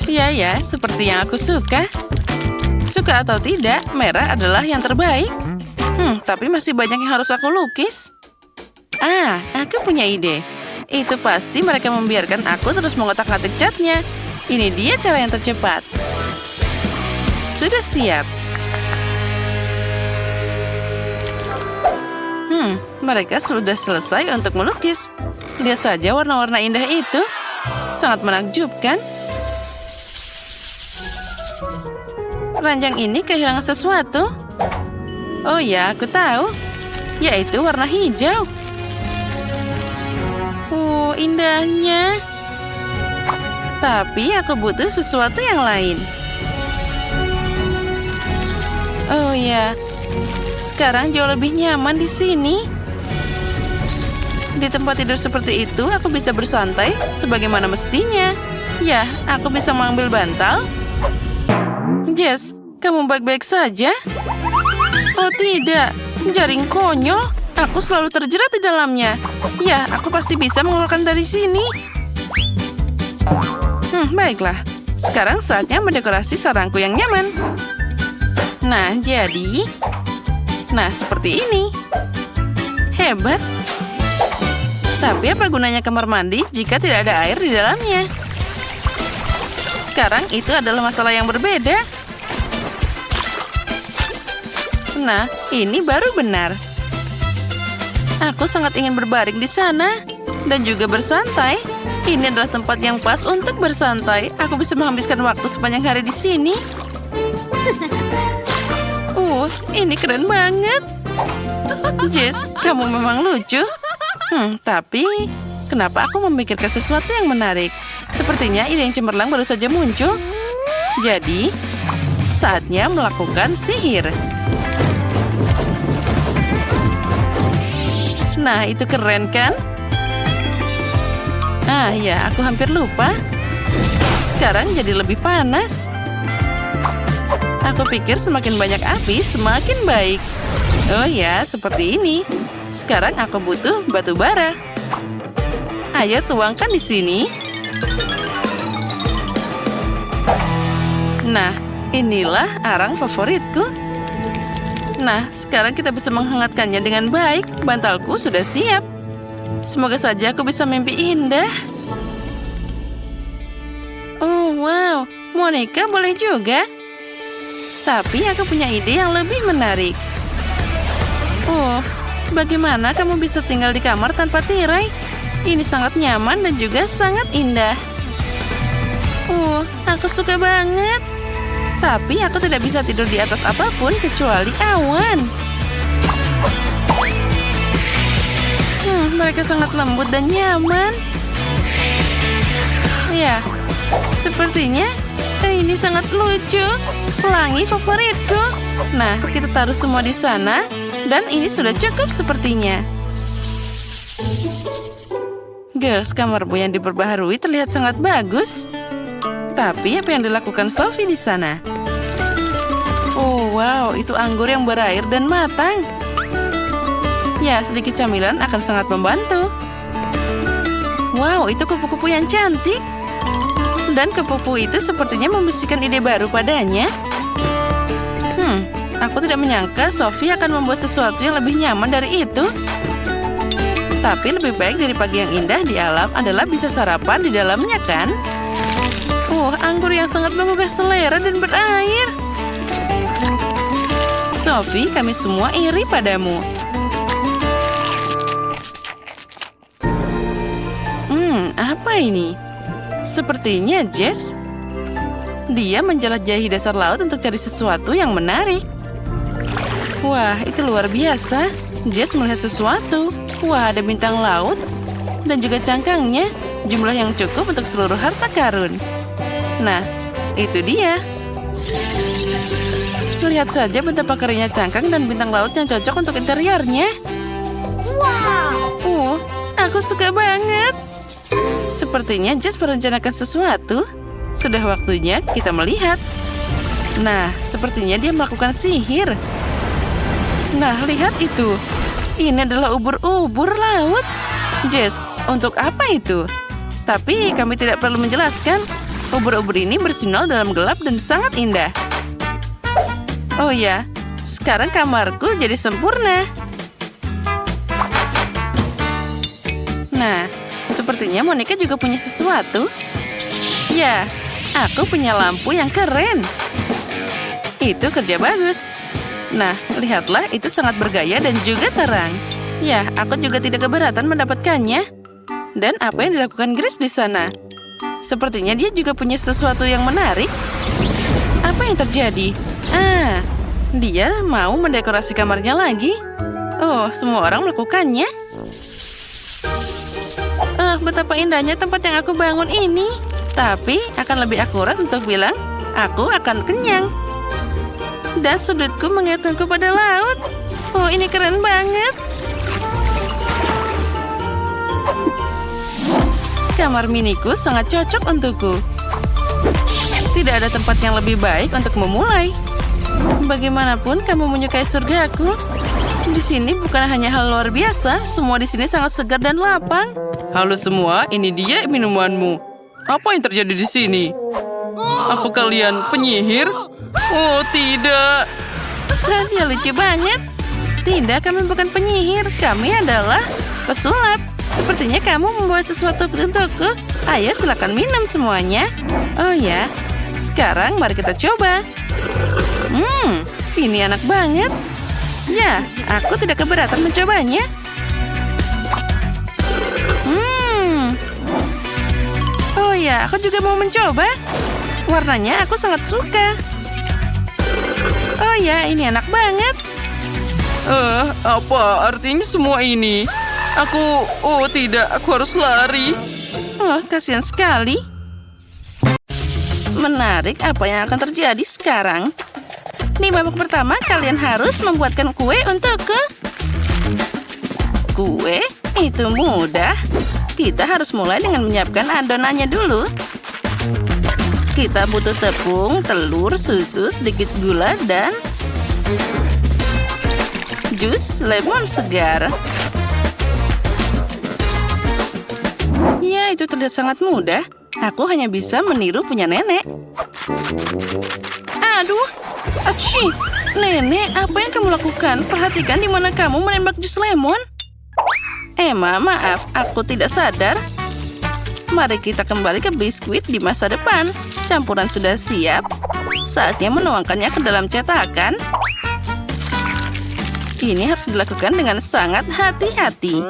Ya, seperti yang aku suka. Suka atau tidak, merah adalah yang terbaik. Tapi masih banyak yang harus aku lukis. Ah, aku punya ide. Itu pasti mereka membiarkan aku terus mengotak-atik catnya. Ini dia cara yang tercepat. Sudah siap. Mereka sudah selesai untuk melukis. Lihat saja warna-warna indah itu. Sangat menakjubkan. Ranjang ini kehilangan sesuatu. Oh ya, aku tahu. Yaitu warna hijau. Oh, indahnya. Tapi aku butuh sesuatu yang lain. Oh ya, sekarang jauh lebih nyaman di sini. Di tempat tidur seperti itu, aku bisa bersantai sebagaimana mestinya. Ya, aku bisa mengambil bantal. Jess, kamu baik-baik saja? Oh tidak, jaring konyol. Aku selalu terjerat di dalamnya. Ya, aku pasti bisa mengeluarkan dari sini. Baiklah. Sekarang saatnya mendekorasi sarangku yang nyaman. Nah, jadi... Nah, seperti ini. Hebat. Tapi apa gunanya kamar mandi jika tidak ada air di dalamnya? Sekarang itu adalah masalah yang berbeda. Nah, ini baru benar. Aku sangat ingin berbaring di sana dan juga bersantai. Ini adalah tempat yang pas untuk bersantai. Aku bisa menghabiskan waktu sepanjang hari di sini. Ini keren banget. Jess, kamu memang lucu. Tapi kenapa aku memikirkan sesuatu yang menarik? Sepertinya ide yang cemerlang baru saja muncul. Jadi, saatnya melakukan sihir. Nah, itu keren kan? Ah ya, aku hampir lupa. Sekarang jadi lebih panas. Aku pikir semakin banyak api, semakin baik. Oh ya, seperti ini. Sekarang aku butuh batu bara. Ayo tuangkan di sini. Nah, inilah arang favoritku. Nah, sekarang kita bisa menghangatkannya dengan baik. Bantalku sudah siap. Semoga saja aku bisa mimpi indah. Oh, wow. Monica boleh juga. Tapi aku punya ide yang lebih menarik. Oh, bagaimana kamu bisa tinggal di kamar tanpa tirai? Ini sangat nyaman dan juga sangat indah. Aku suka banget. Tapi aku tidak bisa tidur di atas apapun kecuali awan. Mereka sangat lembut dan nyaman. Ya, sepertinya ini sangat lucu. Pelangi favoritku. Nah, kita taruh semua di sana. Dan ini sudah cukup sepertinya. Girls, kamarmu yang diperbaharui terlihat sangat bagus. Tapi apa yang dilakukan Sophie di sana? Oh, wow, itu anggur yang berair dan matang. Ya, sedikit camilan akan sangat membantu. Wow, itu kupu-kupu yang cantik. Dan kupu-kupu itu sepertinya membisikkan ide baru padanya. Aku tidak menyangka Sophie akan membuat sesuatu yang lebih nyaman dari itu. Tapi lebih baik dari pagi yang indah di alam adalah bisa sarapan di dalamnya, kan? Anggur yang sangat menggugah selera dan berair. Sophie, kami semua iri padamu. Apa ini? Sepertinya Jess. Dia menjelajahi dasar laut untuk cari sesuatu yang menarik. Wah, itu luar biasa. Jess melihat sesuatu. Wah, ada bintang laut. Dan juga cangkangnya. Jumlah yang cukup untuk seluruh harta karun. Nah, itu dia. Lihat saja betapa kerennya cangkang dan bintang laut yang cocok untuk interiornya. Wow. Aku suka banget. Sepertinya Jess merencanakan sesuatu. Sudah waktunya kita melihat. Nah, sepertinya dia melakukan sihir. Nah, lihat itu. Ini adalah ubur-ubur laut. Jess, untuk apa itu? Tapi kami tidak perlu menjelaskan. Ubur-ubur ini bersinar dalam gelap dan sangat indah. Oh ya, sekarang kamarku jadi sempurna. Nah, sepertinya Monica juga punya sesuatu. Ya, aku punya lampu yang keren. Itu kerja bagus. Nah, lihatlah, itu sangat bergaya dan juga terang. Ya, aku juga tidak keberatan mendapatkannya. Dan apa yang dilakukan Grace di sana? Sepertinya dia juga punya sesuatu yang menarik. Apa yang terjadi? Dia mau mendekorasi kamarnya lagi. Oh, semua orang melakukannya. Betapa indahnya tempat yang aku bangun ini. Tapi akan lebih akurat untuk bilang, aku akan kenyang. Dan sudutku mengaitkanku pada laut. Oh, ini keren banget. Kamar miniku sangat cocok untukku. Tidak ada tempat yang lebih baik untuk memulai. Bagaimanapun kamu menyukai surgaku. Di sini bukan hanya hal luar biasa, semua di sini sangat segar dan lapang. Halo semua, ini dia minumanmu. Apa yang terjadi di sini? Apa kalian penyihir? Oh, tidak. Dia lucu banget. Tidak, kami bukan penyihir. Kami adalah pesulap. Sepertinya kamu membawa sesuatu untukku. Ayo, silakan minum semuanya. Oh ya, sekarang mari kita coba. Ini enak banget. Ya, aku tidak keberatan mencobanya. Oh ya, aku juga mau mencoba. Warnanya aku sangat suka. Oh ya, ini enak banget. Apa artinya semua ini? Oh tidak, aku harus lari. Oh, kasihan sekali. Menarik apa yang akan terjadi sekarang. Di babak pertama, kalian harus membuatkan kue untukku. Kue? Itu mudah. Kita harus mulai dengan menyiapkan adonannya dulu. Kita butuh tepung, telur, susu, sedikit gula, dan jus lemon segar. Ya, itu terlihat sangat mudah. Aku hanya bisa meniru punya nenek. Aduh, aci. Nenek, apa yang kamu lakukan? Perhatikan di mana kamu menembak jus lemon. Emma, maaf, aku tidak sadar. Mari kita kembali ke biskuit di masa depan. Campuran sudah siap. Saatnya menuangkannya ke dalam cetakan. Ini harus dilakukan dengan sangat hati-hati.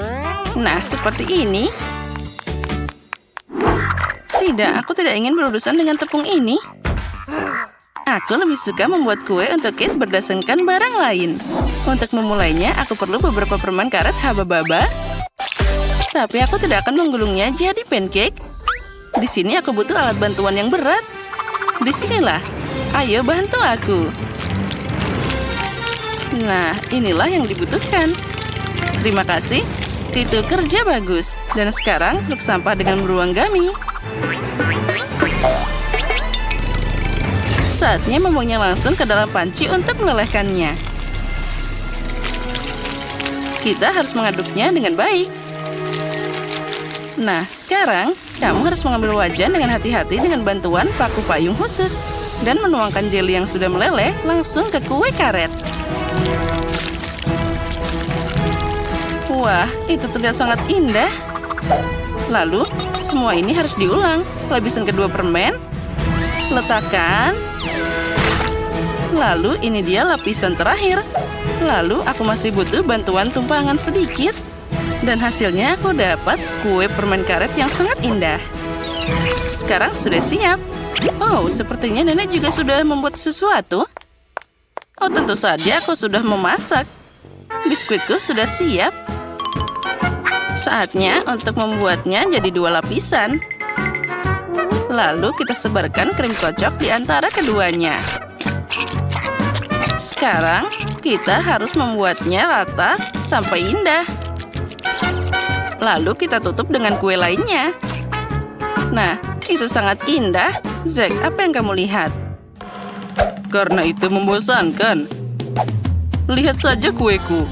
Nah, seperti ini. Tidak, aku tidak ingin berurusan dengan tepung ini. Aku lebih suka membuat kue untuk Kate berdasarkan barang lain. Untuk memulainya, aku perlu beberapa permen karet haba-baba. Tapi aku tidak akan menggulungnya jadi pancake. Di sini aku butuh alat bantuan yang berat. Disinilah. Ayo bantu aku. Nah, inilah yang dibutuhkan. Terima kasih. Itu kerja bagus. Dan sekarang truk sampah dengan beruang gami. Saatnya membuangnya langsung ke dalam panci untuk melelehkannya. Kita harus mengaduknya dengan baik. Nah, sekarang kamu harus mengambil wajan dengan hati-hati dengan bantuan paku payung khusus dan menuangkan jeli yang sudah meleleh langsung ke kue karet. Wah, itu terlihat sangat indah. Lalu, semua ini harus diulang. Lapisan kedua permen. Letakkan. Lalu, ini dia lapisan terakhir. Lalu, aku masih butuh bantuan tumpangan sedikit. Dan hasilnya aku dapat kue permen karet yang sangat indah. Sekarang sudah siap. Oh, sepertinya nenek juga sudah membuat sesuatu. Oh, tentu saja aku sudah memasak. Biskuitku sudah siap. Saatnya untuk membuatnya jadi 2 lapisan. Lalu kita sebarkan krim kocok di antara keduanya. Sekarang kita harus membuatnya rata sampai indah. Lalu kita tutup dengan kue lainnya. Nah, itu sangat indah. Zack, apa yang kamu lihat? Karena itu membosankan. Lihat saja kueku.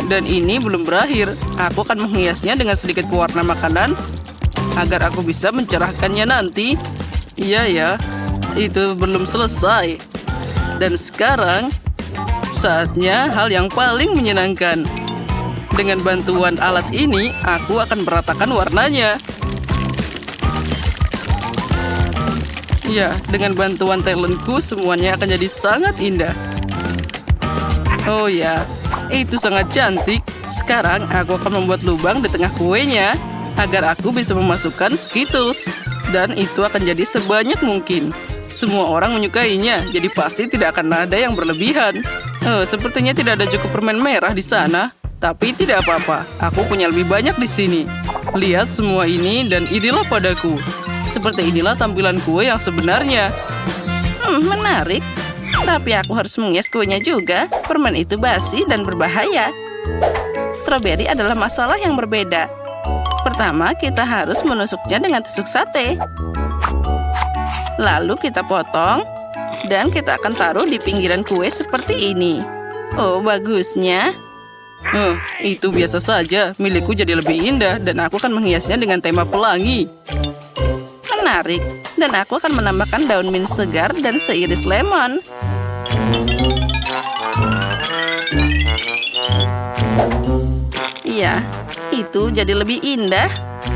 Dan ini belum berakhir. Aku akan menghiasnya dengan sedikit pewarna makanan agar aku bisa mencerahkannya nanti. Iya ya, itu belum selesai. Dan sekarang, saatnya hal yang paling menyenangkan. Dengan bantuan alat ini, aku akan meratakan warnanya. Ya, dengan bantuan talentku, semuanya akan jadi sangat indah. Oh ya, itu sangat cantik. Sekarang aku akan membuat lubang di tengah kuenya agar aku bisa memasukkan Skittles. Dan itu akan jadi sebanyak mungkin. Semua orang menyukainya, jadi pasti tidak akan ada yang berlebihan. Oh, sepertinya tidak ada cukup permen merah di sana. Tapi tidak apa-apa, aku punya lebih banyak di sini. Lihat semua ini dan inilah padaku. Seperti inilah tampilan kue yang sebenarnya. Menarik. Tapi aku harus menghias kuenya juga. Permen itu basi dan berbahaya. Stroberi adalah masalah yang berbeda. Pertama, kita harus menusuknya dengan tusuk sate. Lalu kita potong. Dan kita akan taruh di pinggiran kue seperti ini. Oh, bagusnya. Itu biasa saja. Milikku jadi lebih indah dan aku akan menghiasnya dengan tema pelangi. Menarik. Dan aku akan menambahkan daun mint segar dan seiris lemon. Iya, itu jadi lebih indah.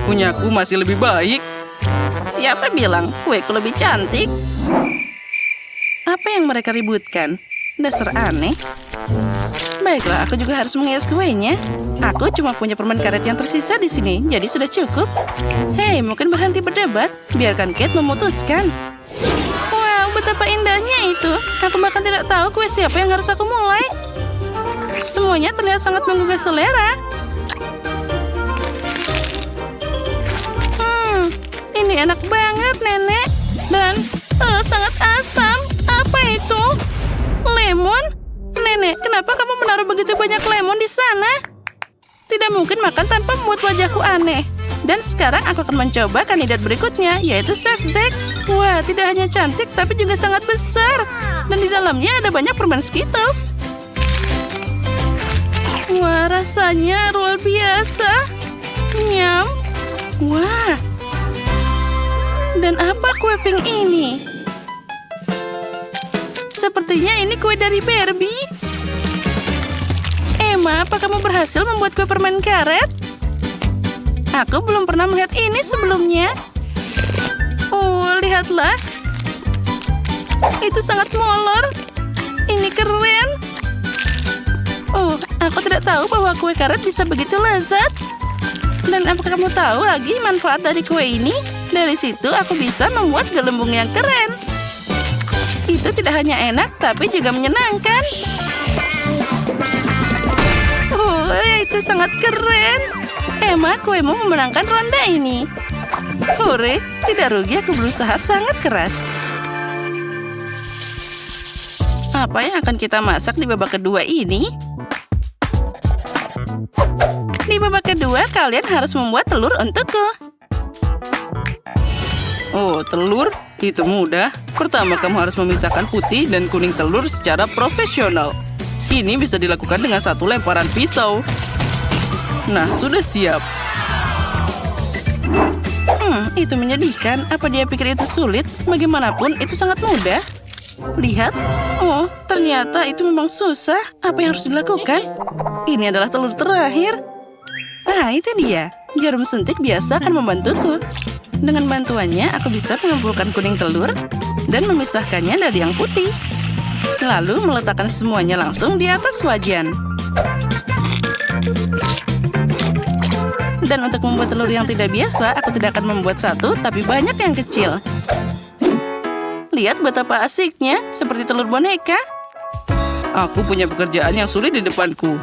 Punyaku masih lebih baik. Siapa bilang kueku lebih cantik? Apa yang mereka ributkan? Dasar aneh. Baiklah, aku juga harus menghias kuenya. Aku cuma punya permen karet yang tersisa di sini, jadi sudah cukup. Hei, mungkin berhenti berdebat. Biarkan Kate memutuskan. Wow, betapa indahnya itu. Aku bahkan tidak tahu kue siapa yang harus aku mulai. Semuanya terlihat sangat menggugah selera. ini enak banget, Nenek. Dan sangat asam. Apa itu? Lemon? Nenek, kenapa kamu menaruh begitu banyak lemon di sana? Tidak mungkin makan tanpa membuat wajahku aneh. Dan sekarang aku akan mencoba kandidat berikutnya, yaitu Chef Zack. Wah, tidak hanya cantik, tapi juga sangat besar. Dan di dalamnya ada banyak permen Skittles. Wah, rasanya luar biasa. Nyam. Wah. Dan apa kue pink ini? Sepertinya ini kue dari Barbie. Emma, apa kamu berhasil membuat kue permen karet? Aku belum pernah melihat ini sebelumnya. Oh, lihatlah. Itu sangat molor. Ini keren. Oh, aku tidak tahu bahwa kue karet bisa begitu lezat. Dan apakah kamu tahu lagi manfaat dari kue ini? Dari situ aku bisa membuat gelembung yang keren. Itu tidak hanya enak, tapi juga menyenangkan. Oh, itu sangat keren. Emma, kuemu memenangkan ronde ini. Hore, tidak rugi aku berusaha sangat keras. Apa yang akan kita masak di babak kedua ini? Di babak kedua, kalian harus membuat telur untukku. Oh, telur? Itu mudah. Pertama, kamu harus memisahkan putih dan kuning telur secara profesional. Ini bisa dilakukan dengan satu lemparan pisau. Nah, sudah siap. Itu menyedihkan. Apa dia pikir itu sulit? Bagaimanapun, itu sangat mudah. Lihat. Oh, ternyata itu memang susah. Apa yang harus dilakukan? Ini adalah telur terakhir. Nah, itu dia. Jarum suntik biasa akan membantuku. Dengan bantuannya, aku bisa mengumpulkan kuning telur dan memisahkannya dari yang putih. Lalu meletakkan semuanya langsung di atas wajan. Dan untuk membuat telur yang tidak biasa, aku tidak akan membuat satu, tapi banyak yang kecil. Lihat betapa asiknya, seperti telur boneka. Aku punya pekerjaan yang sulit di depanku.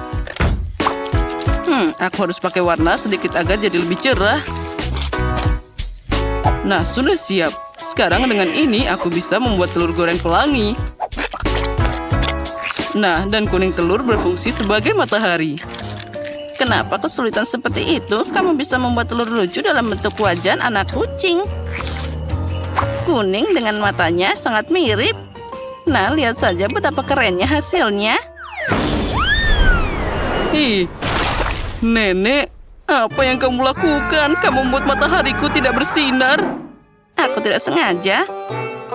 Aku harus pakai warna sedikit agar jadi lebih cerah. Nah, sudah siap. Sekarang dengan ini aku bisa membuat telur goreng pelangi. Nah, dan kuning telur berfungsi sebagai matahari. Kenapa kesulitan seperti itu? Kamu bisa membuat telur lucu dalam bentuk wajan anak kucing. Kuning dengan matanya sangat mirip. Nah, lihat saja betapa kerennya hasilnya. Ih, Nenek, apa yang kamu lakukan? Kamu membuat matahariku tidak bersinar. Aku tidak sengaja.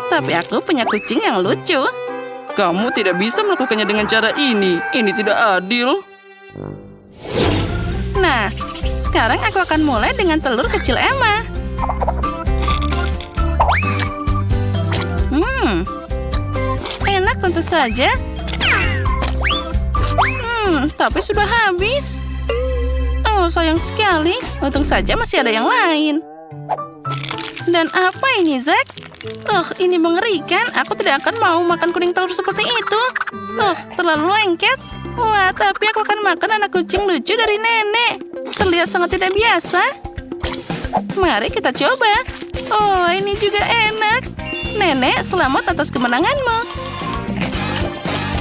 Tapi aku punya kucing yang lucu. Kamu tidak bisa melakukannya dengan cara ini. Ini tidak adil. Nah, sekarang aku akan mulai dengan telur kecil Emma. Enak tentu saja. Tapi sudah habis. Oh, sayang sekali. Untung saja masih ada yang lain. Dan apa ini, Zack? Ini mengerikan. Aku tidak akan mau makan kuning telur seperti itu. Terlalu lengket. Wah, tapi aku akan makan anak kucing lucu dari nenek. Terlihat sangat tidak biasa. Mari kita coba. Oh, ini juga enak. Nenek, selamat atas kemenanganmu.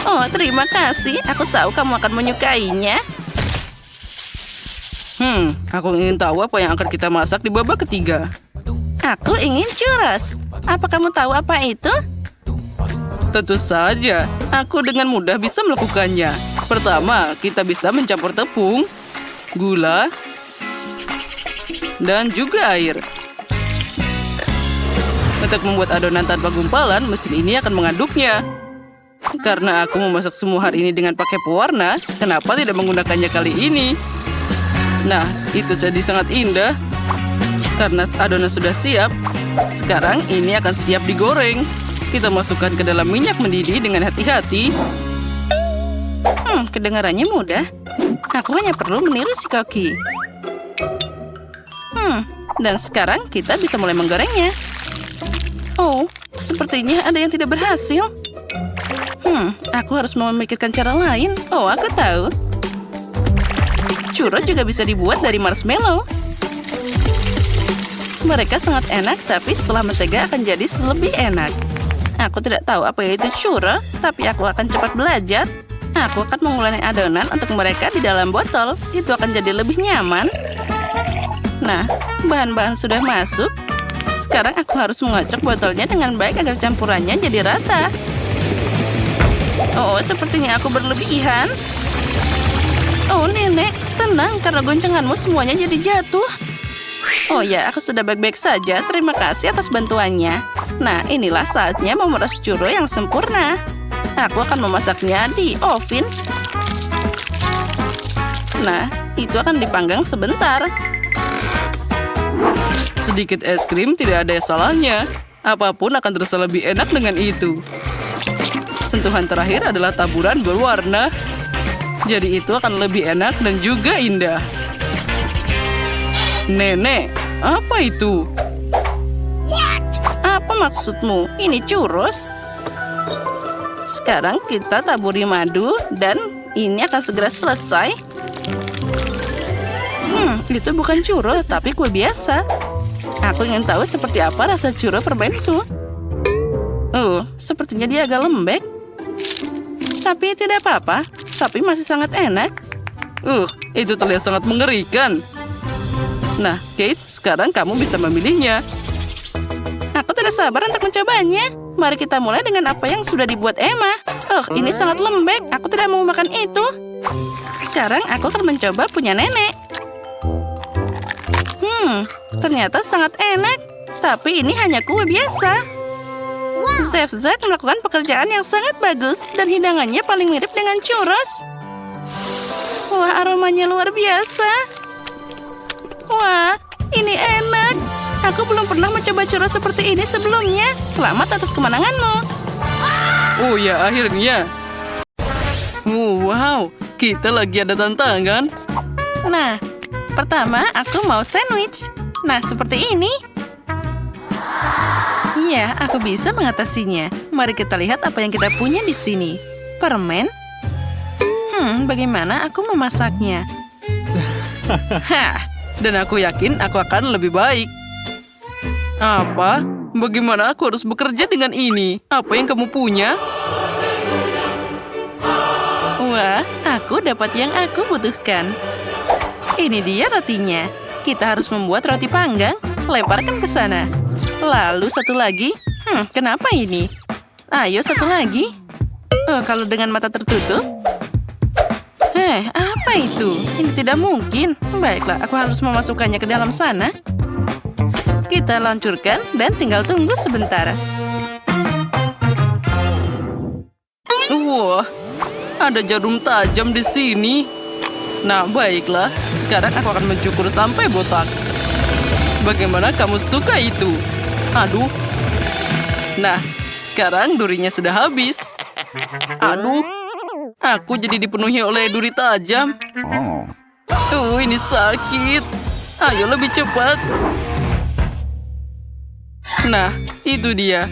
Oh, terima kasih. Aku tahu kamu akan menyukainya. Aku ingin tahu apa yang akan kita masak di babak ketiga. Aku ingin churros. Apa kamu tahu apa itu? Tentu saja. Aku dengan mudah bisa melakukannya. Pertama, kita bisa mencampur tepung, gula, dan juga air. Untuk membuat adonan tanpa gumpalan, mesin ini akan mengaduknya. Karena aku memasak semua hari ini dengan pakai pewarna, kenapa tidak menggunakannya kali ini? Nah, itu jadi sangat indah. Karena adonan sudah siap, sekarang ini akan siap digoreng. Kita masukkan ke dalam minyak mendidih dengan hati-hati. Kedengarannya mudah. Aku hanya perlu meniru si Koki. Dan sekarang kita bisa mulai menggorengnya. Oh, sepertinya ada yang tidak berhasil. Aku harus memikirkan cara lain. Oh, aku tahu. Churros juga bisa dibuat dari marshmallow. Mereka sangat enak, tapi setelah mentega akan jadi lebih enak. Aku tidak tahu apa itu churro, tapi aku akan cepat belajar. Aku akan menguleni adonan untuk mereka di dalam botol. Itu akan jadi lebih nyaman. Nah, bahan-bahan sudah masuk. Sekarang aku harus mengocok botolnya dengan baik agar campurannya jadi rata. Oh, sepertinya aku berlebihan. Oh, nenek, tenang karena goncanganmu semuanya jadi jatuh. Oh ya, aku sudah baik-baik saja. Terima kasih atas bantuannya. Nah, inilah saatnya memeras churro yang sempurna. Aku akan memasaknya di oven. Nah, itu akan dipanggang sebentar. Sedikit es krim tidak ada salahnya. Apapun akan terasa lebih enak dengan itu. Sentuhan terakhir adalah taburan berwarna. Jadi itu akan lebih enak dan juga indah. Nenek, apa itu? Apa maksudmu? Ini churros? Sekarang kita taburi madu dan ini akan segera selesai. Itu bukan churro, tapi kue biasa. Aku ingin tahu seperti apa rasa churro permen itu. Sepertinya dia agak lembek. Tapi tidak apa-apa, tapi masih sangat enak. Itu terlihat sangat mengerikan. Nah, Kate, sekarang kamu bisa memilihnya. Aku tidak sabar untuk mencobanya. Mari kita mulai dengan apa yang sudah dibuat Emma. Ini sangat lembek. Aku tidak mau makan itu. Sekarang aku akan mencoba punya nenek. Ternyata sangat enak. Tapi ini hanya kue biasa. Chef Zack melakukan pekerjaan yang sangat bagus. Dan hidangannya paling mirip dengan churros. Wah, aromanya luar biasa. Wah, ini enak. Aku belum pernah mencoba churros seperti ini sebelumnya. Selamat atas kemenanganmu. Oh ya, akhirnya. Wow, kita lagi ada tantangan. Nah, pertama aku mau sandwich. Nah, seperti ini. Iya, aku bisa mengatasinya. Mari kita lihat apa yang kita punya di sini. Permen. Bagaimana aku memasaknya? Dan aku yakin aku akan lebih baik. Apa? Bagaimana aku harus bekerja dengan ini? Apa yang kamu punya? Wah, aku dapat yang aku butuhkan. Ini dia rotinya. Kita harus membuat roti panggang. Lemparkan ke sana. Lalu satu lagi. Kenapa ini? Ayo satu lagi. Kalau dengan mata tertutup. Apa itu? Ini tidak mungkin. Baiklah, aku harus memasukkannya ke dalam sana. Kita lancurkan dan tinggal tunggu sebentar. Wah, ada jarum tajam di sini. Nah, baiklah. Sekarang aku akan mencukur sampai botak. Bagaimana kamu suka itu? Aduh. Nah, sekarang durinya sudah habis. Aduh. Aku jadi dipenuhi oleh duri tajam. Ini sakit. Ayo lebih cepat. Nah, itu dia.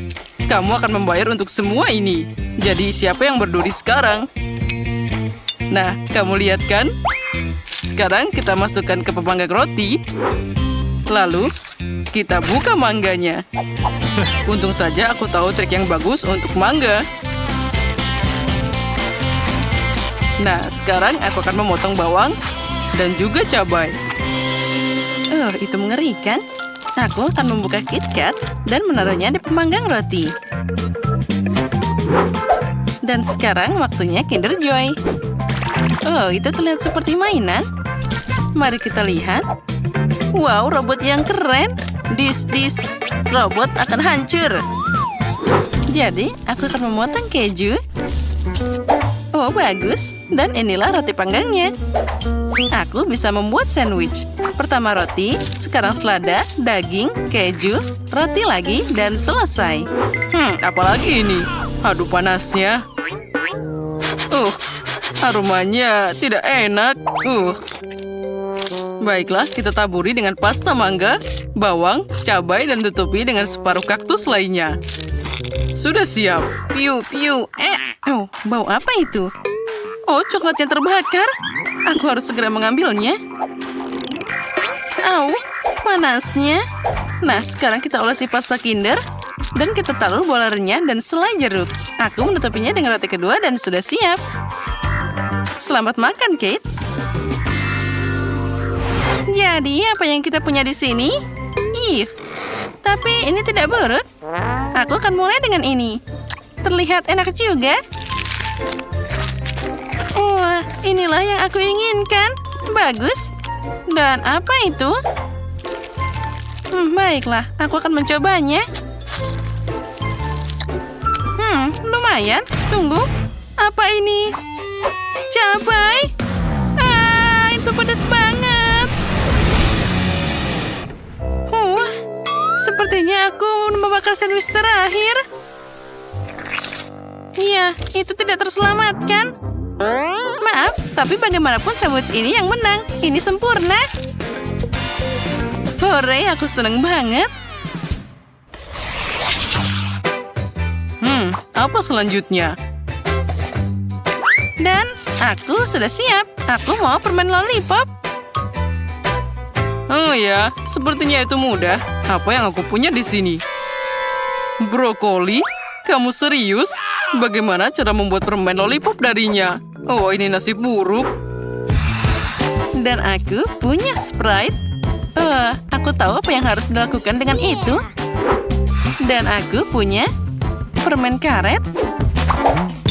Kamu akan membayar untuk semua ini. Jadi siapa yang berduri sekarang? Nah, kamu lihat kan? Sekarang kita masukkan ke pemanggang roti. Lalu, kita buka mangganya. Untung saja aku tahu trik yang bagus untuk mangga. Nah, sekarang aku akan memotong bawang dan juga cabai. Itu mengerikan. Aku akan membuka KitKat dan menaruhnya di pemanggang roti. Dan sekarang waktunya Kinder Joy. Itu terlihat seperti mainan. Mari kita lihat. Wow, robot yang keren. Dis, robot akan hancur. Jadi, aku akan memotong keju. Oh, bagus. Dan inilah roti panggangnya. Aku bisa membuat sandwich. Pertama roti, sekarang selada, daging, keju, roti lagi, dan selesai. Apalagi ini? Aduh, panasnya. Aromanya tidak enak. Baiklah, kita taburi dengan pasta mangga, bawang, cabai, dan tutupi dengan separuh kaktus lainnya. Sudah siap. Piu. Bau apa itu? Oh, coklat yang terbakar. Aku harus segera mengambilnya. Au, panasnya. Nah, sekarang kita olesi pasta Kinder. Dan kita taruh bola renyah dan selai jeruk. Aku menutupinya dengan roti kedua dan sudah siap. Selamat makan, Kate. Jadi, apa yang kita punya di sini? Ih, tapi ini tidak buruk. Aku akan mulai dengan ini. Terlihat enak juga. Wah, inilah yang aku inginkan. Bagus. Dan apa itu? Baiklah, aku akan mencobanya. Lumayan. Tunggu. Apa ini? Cabai? Itu pedas banget. Sepertinya aku membakar sandwich terakhir. Ya, itu tidak terselamatkan. Maaf, tapi bagaimanapun sandwich ini yang menang. Ini sempurna. Hore, aku seneng banget. Apa selanjutnya? Dan aku sudah siap. Aku mau permen lollipop. Oh ya, sepertinya itu mudah. Apa yang aku punya di sini? Brokoli? Kamu serius? Bagaimana cara membuat permen lollipop darinya? Oh, ini nasib buruk. Dan aku punya Sprite. Aku tahu apa yang harus dilakukan dengan itu. Dan aku punya permen karet.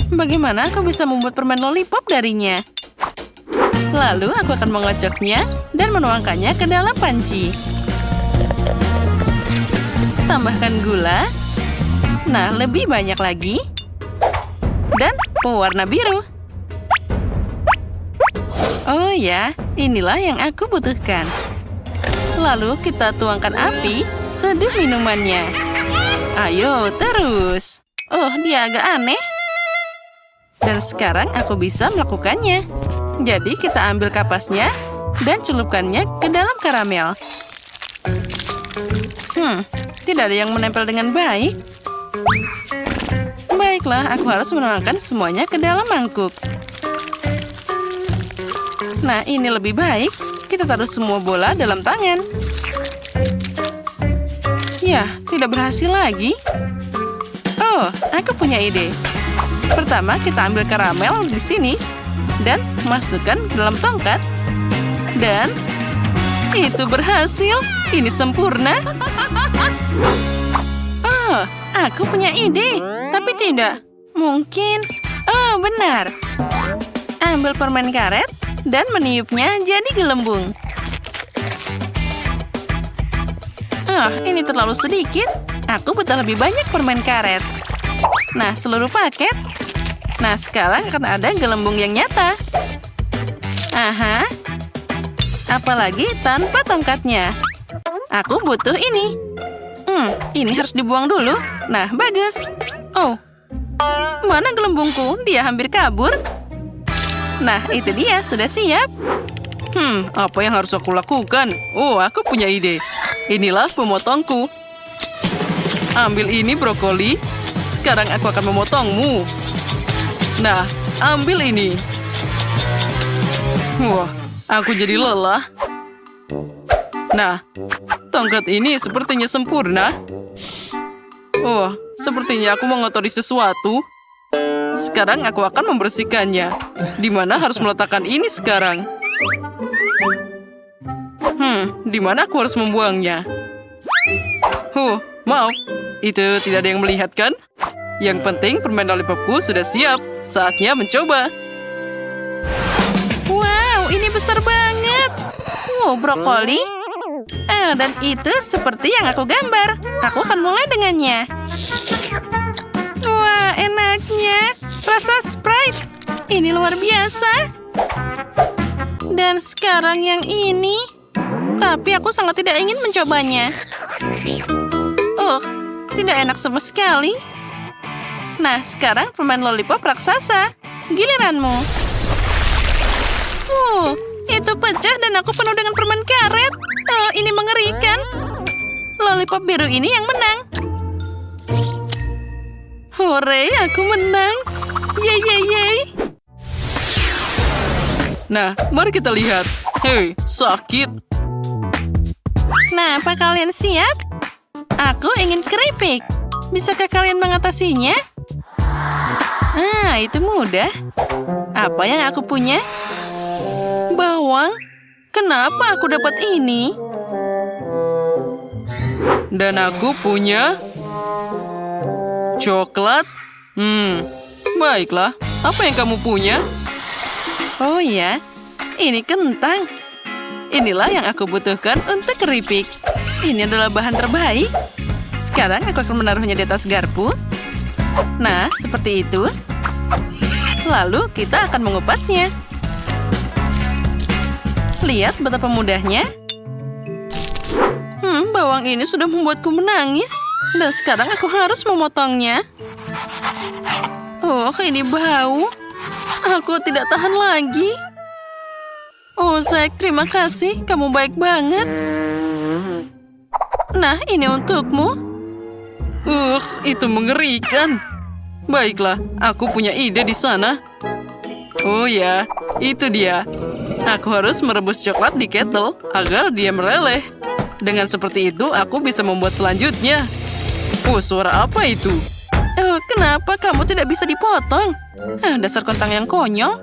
Bagaimana aku bisa membuat permen lollipop darinya? Lalu aku akan mengocoknya dan menuangkannya ke dalam panci. Tambahkan gula. Nah, lebih banyak lagi. Dan pewarna biru. Oh ya, inilah yang aku butuhkan. Lalu kita tuangkan api, seduh minumannya. Ayo, terus. Oh, dia agak aneh. Dan sekarang aku bisa melakukannya. Jadi kita ambil kapasnya dan celupkannya ke dalam karamel. Tidak ada yang menempel dengan baik. Baiklah, aku harus menuangkan semuanya ke dalam mangkuk. Nah, ini lebih baik. Kita taruh semua bola dalam tangan. Ya, tidak berhasil lagi. Oh, aku punya ide. Pertama, kita ambil karamel di sini dan masukkan ke dalam tongkat. Dan itu berhasil. Ini sempurna. Oh, aku punya ide. Tapi tidak. Mungkin. Oh, benar. Ambil permen karet dan meniupnya jadi gelembung. Ini terlalu sedikit. Aku butuh lebih banyak permen karet. Nah, seluruh paket. Nah, sekarang akan ada gelembung yang nyata. Aha. Apalagi tanpa tongkatnya. Aku butuh ini. Ini harus dibuang dulu. Nah, bagus. Oh, mana gelembungku? Dia hampir kabur. Nah, itu dia. Sudah siap. Apa yang harus aku lakukan? Oh, aku punya ide. Inilah pemotongku. Ambil ini brokoli. Sekarang aku akan memotongmu. Nah, ambil ini. Wah, aku jadi lelah. Nah, tongkat ini sepertinya sempurna. Oh, sepertinya aku mengotori sesuatu. Sekarang aku akan membersihkannya. Di mana harus meletakkan ini sekarang? Di mana aku harus membuangnya? Maaf. Itu tidak ada yang melihat, kan? Yang penting permen lollipopku sudah siap. Saatnya mencoba. Wow, ini besar banget. Wow, brokoli. Dan itu seperti yang aku gambar. Aku akan mulai dengannya. Wah, enaknya. Rasa Sprite. Ini luar biasa. Dan sekarang yang ini. Tapi aku sangat tidak ingin mencobanya. Tidak enak sama sekali. Nah, sekarang permen lollipop raksasa. Giliranmu. Itu pecah dan aku penuh dengan permen karet. Ini mengerikan. Lollipop biru ini yang menang. Hore, aku menang. Yeay. Nah, mari kita lihat. Hei, sakit. Nah, apa kalian siap? Aku ingin keripik. Bisakah kalian mengatasinya? Ah, itu mudah. Apa yang aku punya? Bawang? Kenapa aku dapat ini? Dan aku punya coklat. Baiklah. Apa yang kamu punya? Oh ya, ini kentang. Inilah yang aku butuhkan untuk keripik. Ini adalah bahan terbaik. Sekarang aku akan menaruhnya di atas garpu. Nah, seperti itu. Lalu kita akan mengupasnya. Lihat betapa mudahnya. Bawang ini sudah membuatku menangis. Dan sekarang aku harus memotongnya. Oh, ini bau. Aku tidak tahan lagi. Oh, Zack, terima kasih. Kamu baik banget. Nah, ini untukmu. Itu mengerikan. Baiklah, aku punya ide di sana. Oh ya, itu dia. Aku harus merebus coklat di kettle agar dia meleleh. Dengan seperti itu, aku bisa membuat selanjutnya. Suara apa itu? Oh, kenapa kamu tidak bisa dipotong? Dasar kentang yang konyol.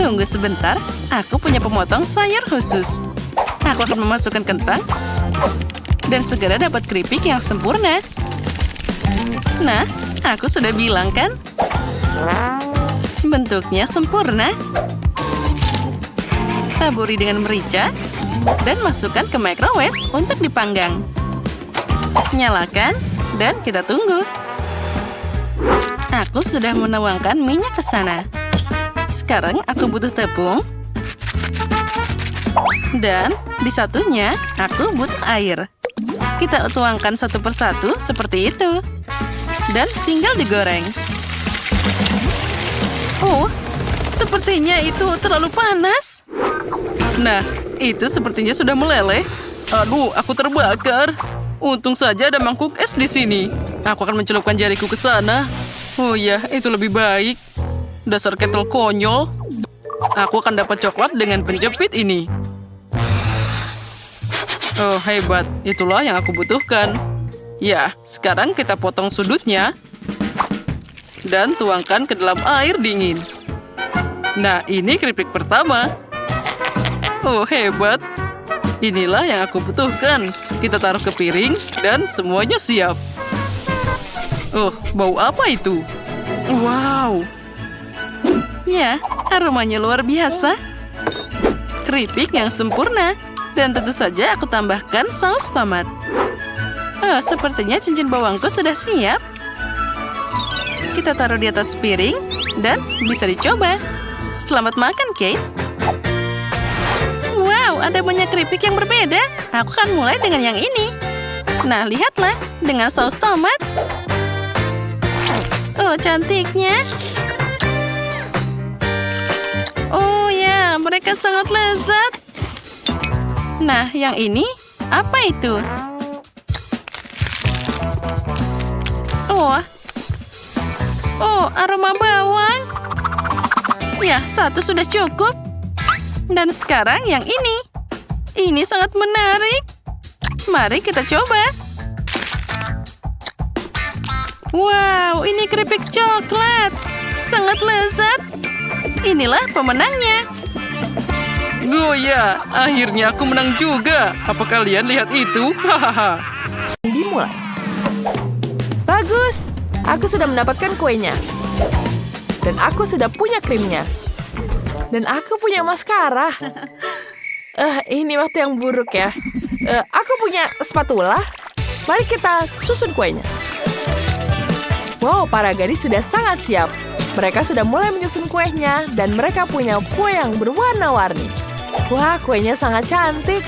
Tunggu sebentar, aku punya pemotong sayur khusus. Aku akan memasukkan kentang dan segera dapat keripik yang sempurna. Nah, aku sudah bilang kan? Bentuknya sempurna. Taburi dengan merica dan masukkan ke microwave untuk dipanggang. Nyalakan dan kita tunggu. Aku sudah menuangkan minyak ke sana. Sekarang aku butuh tepung. Dan di satunya aku butuh air. Kita tuangkan satu persatu seperti itu. Dan tinggal digoreng. Oh, sepertinya itu terlalu panas. Nah, itu sepertinya sudah meleleh. Aduh, aku terbakar. Untung saja ada mangkuk es di sini. Aku akan mencelupkan jariku ke sana. Oh ya, itu lebih baik. Dasar kettle konyol. Aku akan dapat coklat dengan penjepit ini. Oh, hebat. Itulah yang aku butuhkan. Ya, sekarang kita potong sudutnya. Dan tuangkan ke dalam air dingin. Nah, ini keripik pertama. Oh, hebat. Inilah yang aku butuhkan. Kita taruh ke piring dan semuanya siap. Oh, bau apa itu? Wow. Ya, aromanya luar biasa. Keripik yang sempurna. Dan tentu saja aku tambahkan saus tomat. Oh, sepertinya cincin bawangku sudah siap. Kita taruh di atas piring dan bisa dicoba. Selamat makan, Kate. Wow, ada banyak keripik yang berbeda. Aku akan mulai dengan yang ini. Nah, lihatlah. Dengan saus tomat. Oh, cantiknya. Oh ya, mereka sangat lezat. Nah, yang ini, apa itu? Oh, aroma bawang. Ya, satu sudah cukup. Dan sekarang yang ini. Ini sangat menarik. Mari kita coba. Wow, ini keripik coklat. Sangat lezat. Inilah pemenangnya. Oh ya, akhirnya aku menang juga. Apa kalian lihat itu? Hahaha. Dimulai. Bagus. Aku sudah mendapatkan kuenya. Dan aku sudah punya krimnya. Dan aku punya maskara. Ini waktu yang buruk ya. Aku punya spatula. Mari kita susun kuenya. Wow, para gadis sudah sangat siap. Mereka sudah mulai menyusun kuenya. Dan mereka punya kue yang berwarna-warni. Wah, kuenya sangat cantik.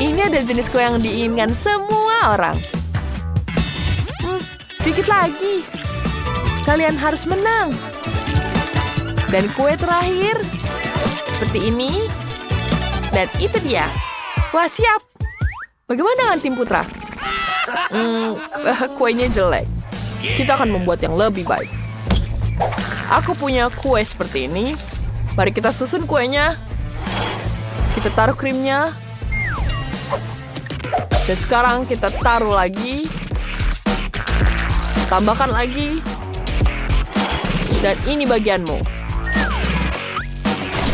Ini ada jenis kue yang diinginkan semua orang. Sedikit lagi. Kalian harus menang. Dan kue terakhir. Seperti ini. Dan itu dia. Wah, siap. Bagaimana dengan tim putra? Kuenya jelek. Kita akan membuat yang lebih baik. Aku punya kue seperti ini. Mari kita susun kuenya. Kita taruh krimnya. Dan sekarang kita taruh lagi. Tambahkan lagi. Dan ini bagianmu.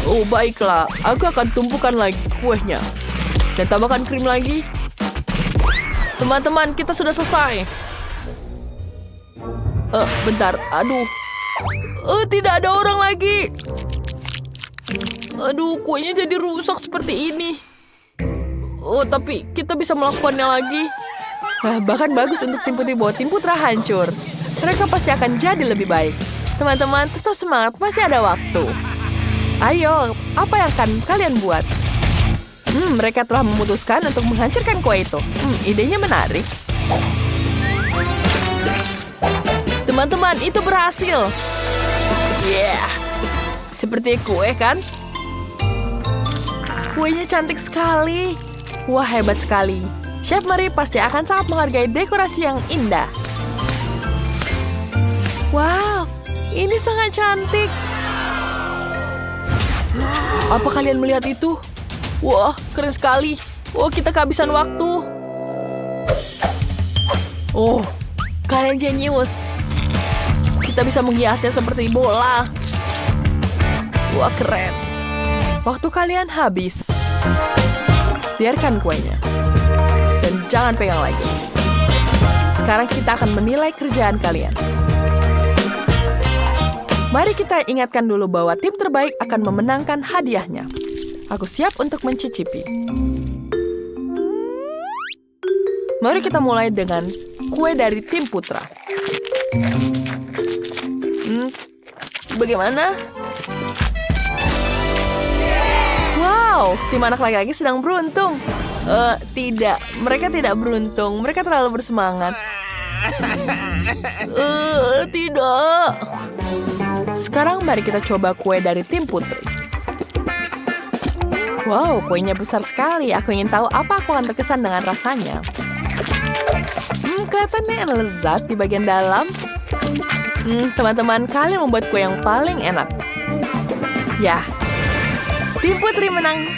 Oh, baiklah. Aku akan tumpukan lagi kuenya. Dan tambahkan krim lagi. Teman-teman, kita sudah selesai. Bentar. Aduh. Tidak ada orang lagi. Aduh, kuenya jadi rusak seperti ini. Oh, tapi kita bisa melakukannya lagi. Bahkan bagus untuk tim putri bahwa tim putra hancur. Mereka pasti akan jadi lebih baik. Teman-teman, tetap semangat, masih ada waktu. Ayo, apa yang akan kalian buat? Mereka telah memutuskan untuk menghancurkan kue itu. Idenya menarik. Teman-teman, itu berhasil. Yeah. Seperti kue, kan? Kuenya cantik sekali. Wah, hebat sekali. Chef Marie pasti akan sangat menghargai dekorasi yang indah. Wow, ini sangat cantik. Apa kalian melihat itu? Wah, keren sekali. Wah, kita kehabisan waktu. Oh, kalian jenius. Kita bisa menghiasnya seperti bola. Wah, keren. Waktu kalian habis. Biarkan kuenya. Dan jangan pegang lagi. Sekarang kita akan menilai kerjaan kalian. Mari kita ingatkan dulu bahwa tim terbaik akan memenangkan hadiahnya. Aku siap untuk mencicipi. Mari kita mulai dengan kue dari tim putra. Bagaimana? Wow, tim anak laki-laki sedang beruntung. Tidak, mereka tidak beruntung. Mereka terlalu bersemangat. Tidak. Sekarang mari kita coba kue dari tim putri. Wow, kuenya besar sekali. Aku ingin tahu apa aku akan terkesan dengan rasanya. Kelihatannya lezat di bagian dalam. Teman-teman, kalian membuat kue yang paling enak. Ya, tim putri menang.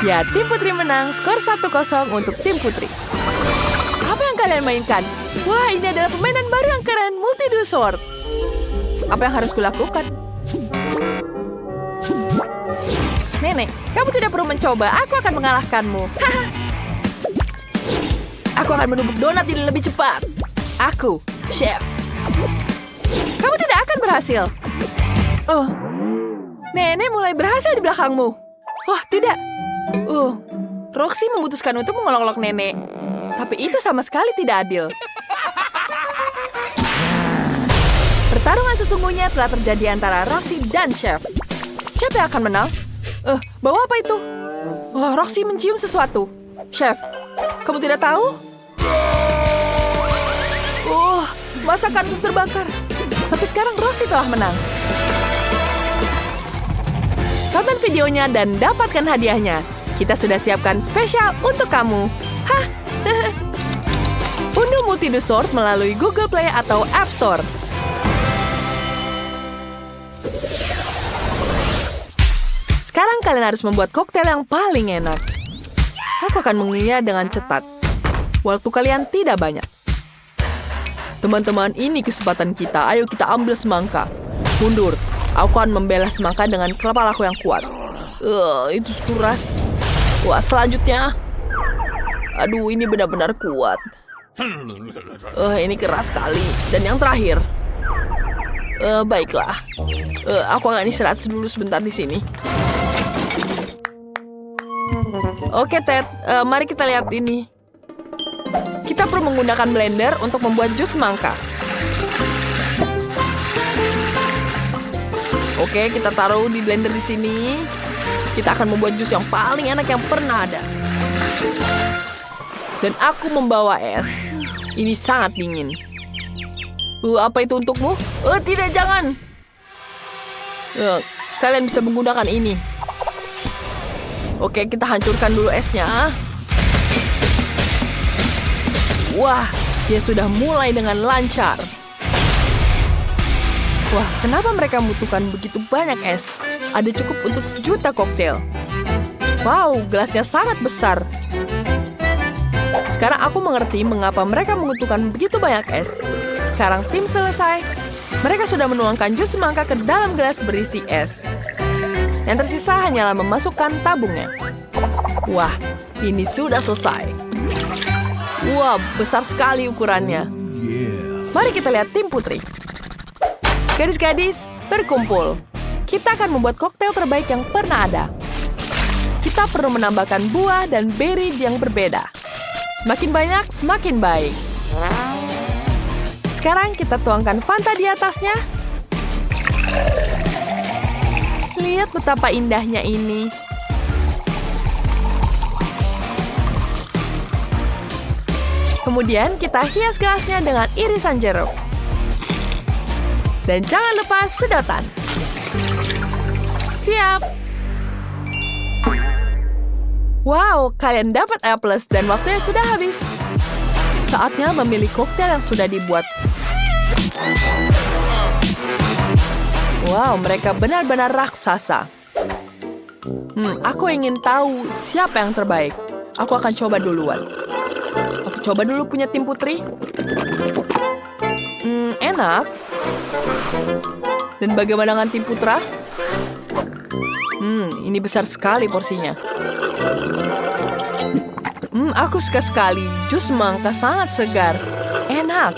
Ya, tim putri menang. Skor 1-0 untuk tim putri. Apa yang kalian mainkan? Wah, ini adalah permainan baru yang keren, Multi-Do Sword. Apa yang harus kulakukan? Nenek, kamu tidak perlu mencoba. Aku akan mengalahkanmu. Aku akan menumbuk donat ini lebih cepat. Aku, chef. Kamu tidak akan berhasil. Nenek mulai berhasil di belakangmu. Wah, tidak. Roxy memutuskan untuk mengolok-olok nenek. Tapi itu sama sekali tidak adil. Pertarungan sesungguhnya telah terjadi antara Roxy dan Chef. Siapa yang akan menang? Bawa apa itu? Wah, Roxy mencium sesuatu. Chef, kamu tidak tahu? Masakanku terbakar. Tapi sekarang Roxy telah menang. Tonton videonya dan dapatkan hadiahnya. Kita sudah siapkan spesial untuk kamu. Unduh Multi-Do Sword melalui Google Play atau App Store. Sekarang kalian harus membuat koktail yang paling enak. Aku akan mengunyahnya dengan cepat. Waktu kalian tidak banyak. Teman-teman, ini kesempatan kita. Ayo kita ambil semangka. Mundur. Aku akan membela semangka dengan kelopak aku yang kuat. Itu keras. Wah, selanjutnya. Aduh, ini benar-benar kuat. Ini keras sekali. Dan yang terakhir. Baiklah. Aku akan istirahat dulu sebentar di sini. Oke, Ted. Mari kita lihat ini. Kita perlu menggunakan blender untuk membuat jus semangka. Oke, kita taruh di blender di sini. Kita akan membuat jus yang paling enak yang pernah ada. Dan aku membawa es. Ini sangat dingin. Apa itu untukmu? Tidak, jangan. Kalian bisa menggunakan ini. Oke, kita hancurkan dulu esnya. Wah, dia sudah mulai dengan lancar. Wah, kenapa mereka membutuhkan begitu banyak es? Ada cukup untuk 1 juta koktail. Wow, gelasnya sangat besar. Sekarang aku mengerti mengapa mereka membutuhkan begitu banyak es. Sekarang tim selesai. Mereka sudah menuangkan jus semangka ke dalam gelas berisi es. Yang tersisa hanyalah memasukkan tabungnya. Wah, ini sudah selesai. Wah, besar sekali ukurannya. Mari kita lihat tim putri. Gadis-gadis, berkumpul. Kita akan membuat koktail terbaik yang pernah ada. Kita perlu menambahkan buah dan beri yang berbeda. Semakin banyak, semakin baik. Sekarang kita tuangkan Fanta di atasnya. Lihat betapa indahnya ini. Kemudian kita hias gelasnya dengan irisan jeruk. Dan jangan lupa sedotan. Siap! Wow, kalian dapat A+ dan waktunya sudah habis. Saatnya memilih koktail yang sudah dibuat. Wow, mereka benar-benar raksasa. Aku ingin tahu siapa yang terbaik. Aku akan coba duluan. Aku coba dulu punya tim putri. Enak. Dan bagaimana dengan tim putra? Ini besar sekali porsinya. Aku suka sekali. Jus semangka sangat segar. Enak.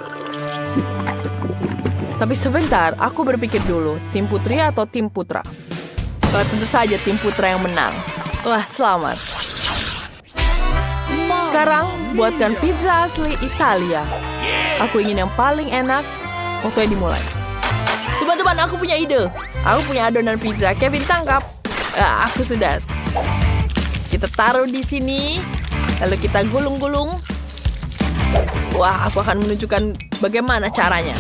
Tapi sebentar, aku berpikir dulu. Tim putri atau tim putra? Tentu saja tim putra yang menang. Wah, selamat. Sekarang, buatkan pizza asli Italia. Aku ingin yang paling enak. Waktunya dimulai. Teman-teman, aku punya ide. Aku punya adonan pizza. Kevin, tangkap. Aku sudah. Kita taruh di sini. Lalu kita gulung-gulung. Wah, aku akan menunjukkan bagaimana caranya.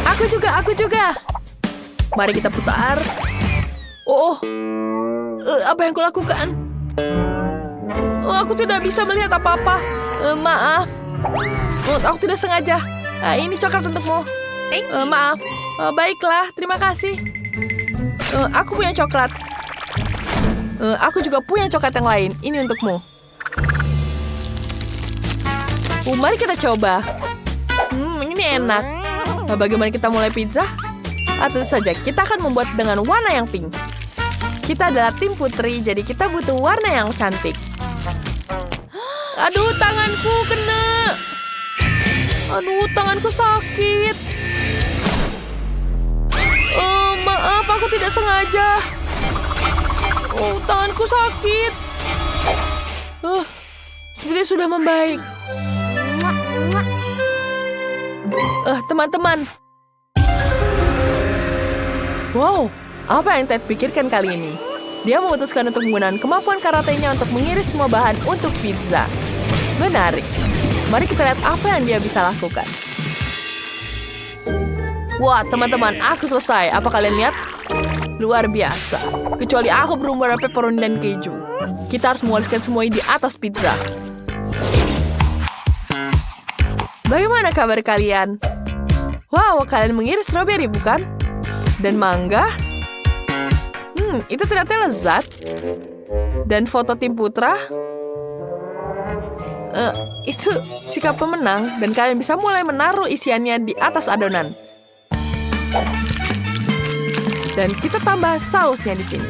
Aku juga. Mari kita putar. Apa yang kulakukan? Aku tidak bisa melihat apa-apa. Maaf. Aku tidak sengaja. Ini coklat untukmu. Maaf. Baiklah, terima kasih. Aku punya coklat. Aku juga punya coklat yang lain. Ini untukmu. Mari kita coba. Ini enak. Bagaimana kita mulai pizza? Tentu saja, kita akan membuat dengan warna yang pink. Kita adalah tim putri, jadi kita butuh warna yang cantik. Aduh, tanganku kena. Aduh, tanganku sakit. Maaf, aku tidak sengaja. Tanganku sakit. Sepertinya sudah membaik. Teman-teman. Wow, apa yang Ted pikirkan kali ini? Dia memutuskan untuk menggunakan kemampuan karatenya untuk mengiris semua bahan untuk pizza. Menarik. Mari kita lihat apa yang dia bisa lakukan. Wah, teman-teman, aku selesai. Apa kalian lihat? Luar biasa. Kecuali aku belum warna pepperoni dan keju. Kita harus mengoleskan semuanya di atas pizza. Bagaimana kabar kalian? Wow, kalian mengiris stroberi, bukan? Dan mangga? Itu ternyata lezat. Dan foto tim putra? Itu sikap pemenang. Dan kalian bisa mulai menaruh isiannya di atas adonan. Dan kita tambah sausnya di sini.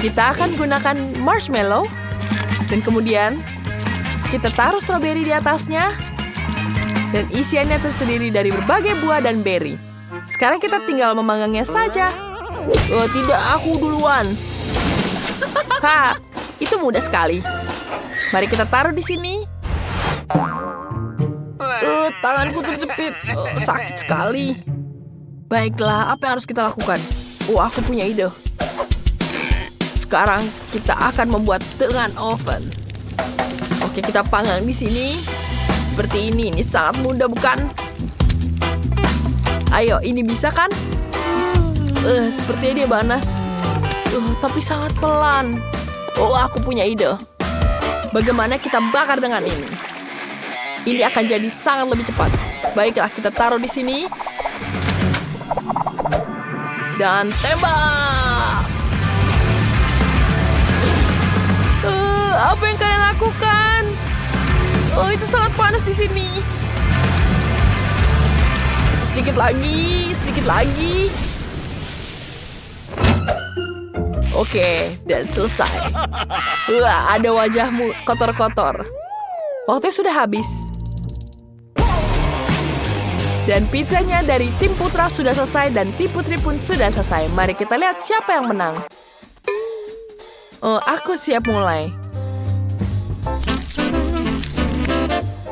Kita akan gunakan marshmallow. Dan kemudian kita taruh stroberi di atasnya. Dan isiannya terdiri dari berbagai buah dan beri. Sekarang kita tinggal memanggangnya saja. Tidak, aku duluan. Itu mudah sekali. Mari kita taruh di sini. Tanganku terjepit. Sakit sekali. Baiklah, apa yang harus kita lakukan? Aku punya ide. Sekarang kita akan membuat dengan oven. Oke, kita panggang di sini. Seperti ini sangat mudah, bukan? Ayo, ini bisa kan? Sepertinya dia panas. Tapi sangat pelan. Aku punya ide. Bagaimana kita bakar dengan ini? Ini akan jadi sangat lebih cepat. Baiklah, kita taruh di sini. Dan tembak! Apa yang kalian lakukan? Oh, itu sangat panas di sini. Sedikit lagi. Oke, dan selesai. Wah, ada wajahmu kotor-kotor. Waktunya sudah habis. Dan pizzanya dari tim putra sudah selesai dan tim putri pun sudah selesai. Mari kita lihat siapa yang menang. Oh, aku siap mulai.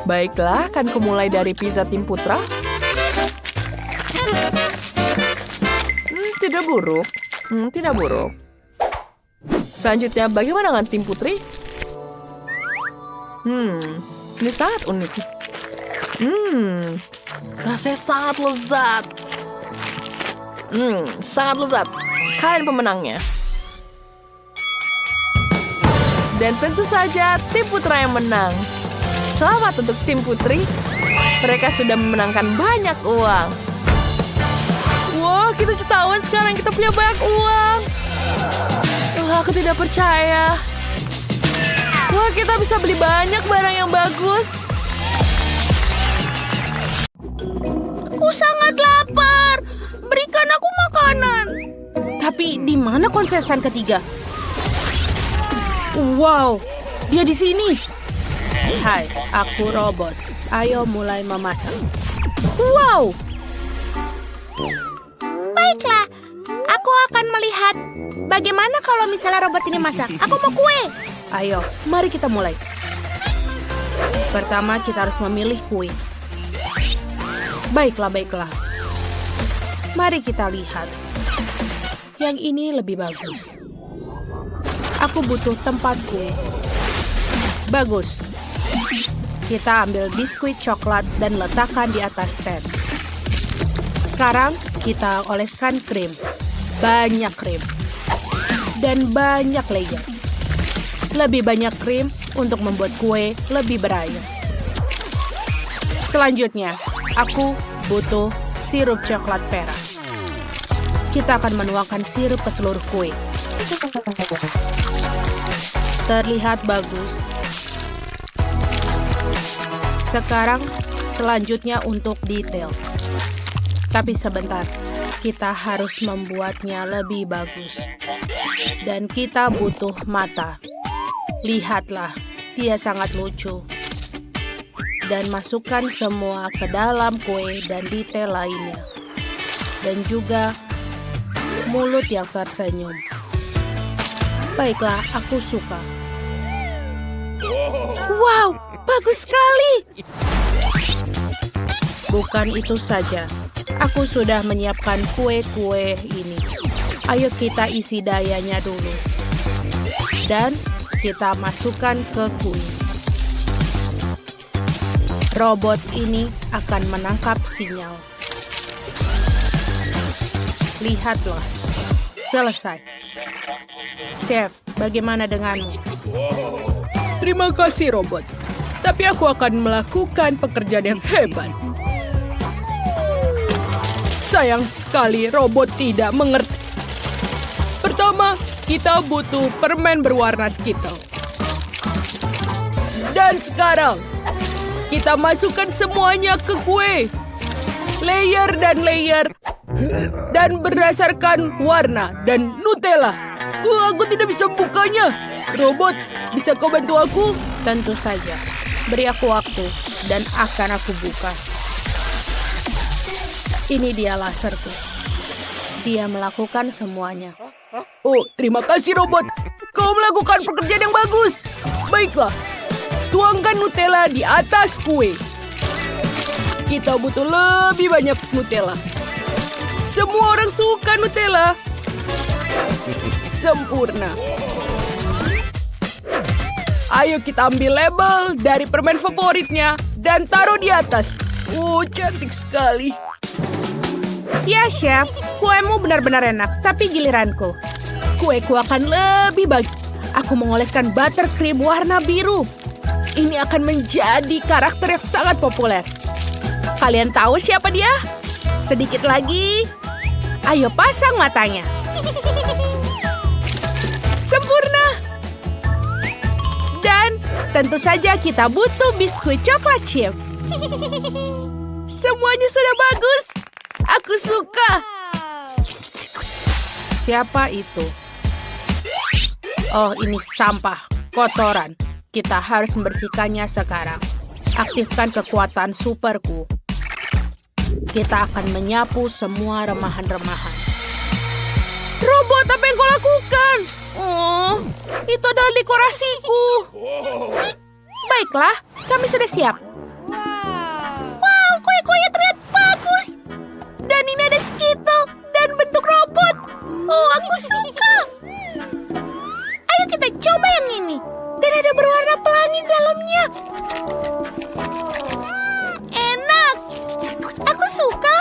Baiklah, akan kumulai dari pizza tim putra. Tidak buruk. Tidak buruk. Selanjutnya, bagaimana dengan tim putri? Ini sangat unik. Rasanya sangat lezat. Sangat lezat. Kalian pemenangnya. Dan tentu saja tim putra yang menang. Selamat untuk tim putri. Mereka sudah memenangkan banyak uang. Wah, kita jutawan sekarang. Kita punya banyak uang. Aku tidak percaya. Wah, kita bisa beli banyak barang yang bagus. Aku sangat lapar. Berikan aku makanan. Tapi di mana konsesan ketiga? Wow, dia di sini. Hai, aku robot. Ayo mulai memasak. Wow. Baiklah, aku akan melihat. Bagaimana kalau misalnya robot ini masak? Aku mau kue. Ayo, mari kita mulai. Pertama, kita harus memilih kue. Baiklah. Mari kita lihat. Yang ini lebih bagus. Aku butuh tempat kue. Bagus. Kita ambil biskuit coklat dan letakkan di atas stand. Sekarang kita oleskan krim. Banyak krim. Dan banyak layer. Lebih banyak krim untuk membuat kue lebih beraya. Selanjutnya, aku butuh sirup coklat merah. Kita akan menuangkan sirup ke seluruh kue. Terlihat bagus. Sekarang, selanjutnya untuk detail. Tapi sebentar, kita harus membuatnya lebih bagus. Dan kita butuh mata. Lihatlah, dia sangat lucu. Dan masukkan semua ke dalam kue dan detail lainnya. Dan juga mulut yang tersenyum. Baiklah, aku suka. Wow, bagus sekali. Bukan itu saja. Aku sudah menyiapkan kue-kue ini. Ayo kita isi dayanya dulu. Dan kita masukkan ke kue. Robot ini akan menangkap sinyal. Lihatlah. Selesai. Chef, bagaimana denganmu? Terima kasih, robot. Tapi aku akan melakukan pekerjaan yang hebat. Sayang sekali robot tidak mengerti. Pertama, kita butuh permen berwarna Skittles. Dan sekarang, kita masukkan semuanya ke kue. Layer dan layer. Dan berdasarkan warna dan Nutella. Aku tidak bisa membukanya. Robot, bisa kau bantu aku? Tentu saja. Beri aku waktu dan akan aku buka. Ini dia laserku. Dia melakukan semuanya. Oh, terima kasih robot. Kau melakukan pekerjaan yang bagus. Baiklah, tuangkan Nutella di atas kue. Kita butuh lebih banyak Nutella. Semua orang suka Nutella. Sempurna. Ayo kita ambil label dari permen favoritnya dan taruh di atas. Oh, cantik sekali. Ya, Chef. Kuemu benar-benar enak, tapi giliranku. Kueku akan lebih bagus. Aku mengoleskan buttercream warna biru. Ini akan menjadi karakter yang sangat populer. Kalian tahu siapa dia? Sedikit lagi. Ayo pasang matanya. Sempurna. Dan tentu saja kita butuh biskuit coklat chip. Semuanya sudah bagus. Aku suka. Siapa itu? Oh, ini sampah, kotoran. Kita harus membersihkannya sekarang. Aktifkan kekuatan superku. Kita akan menyapu semua remahan-remahan. Robot, apa yang kau lakukan? Oh, itu adalah dekorasiku. Baiklah, kami sudah siap. Wow, kue-kue terlihat bagus. Dan ini ada skittle dan bentuk robot. Oh, aku suka. Ayo kita coba yang ini. Dan ada berwarna pelangi di dalamnya. Enak. Aku suka.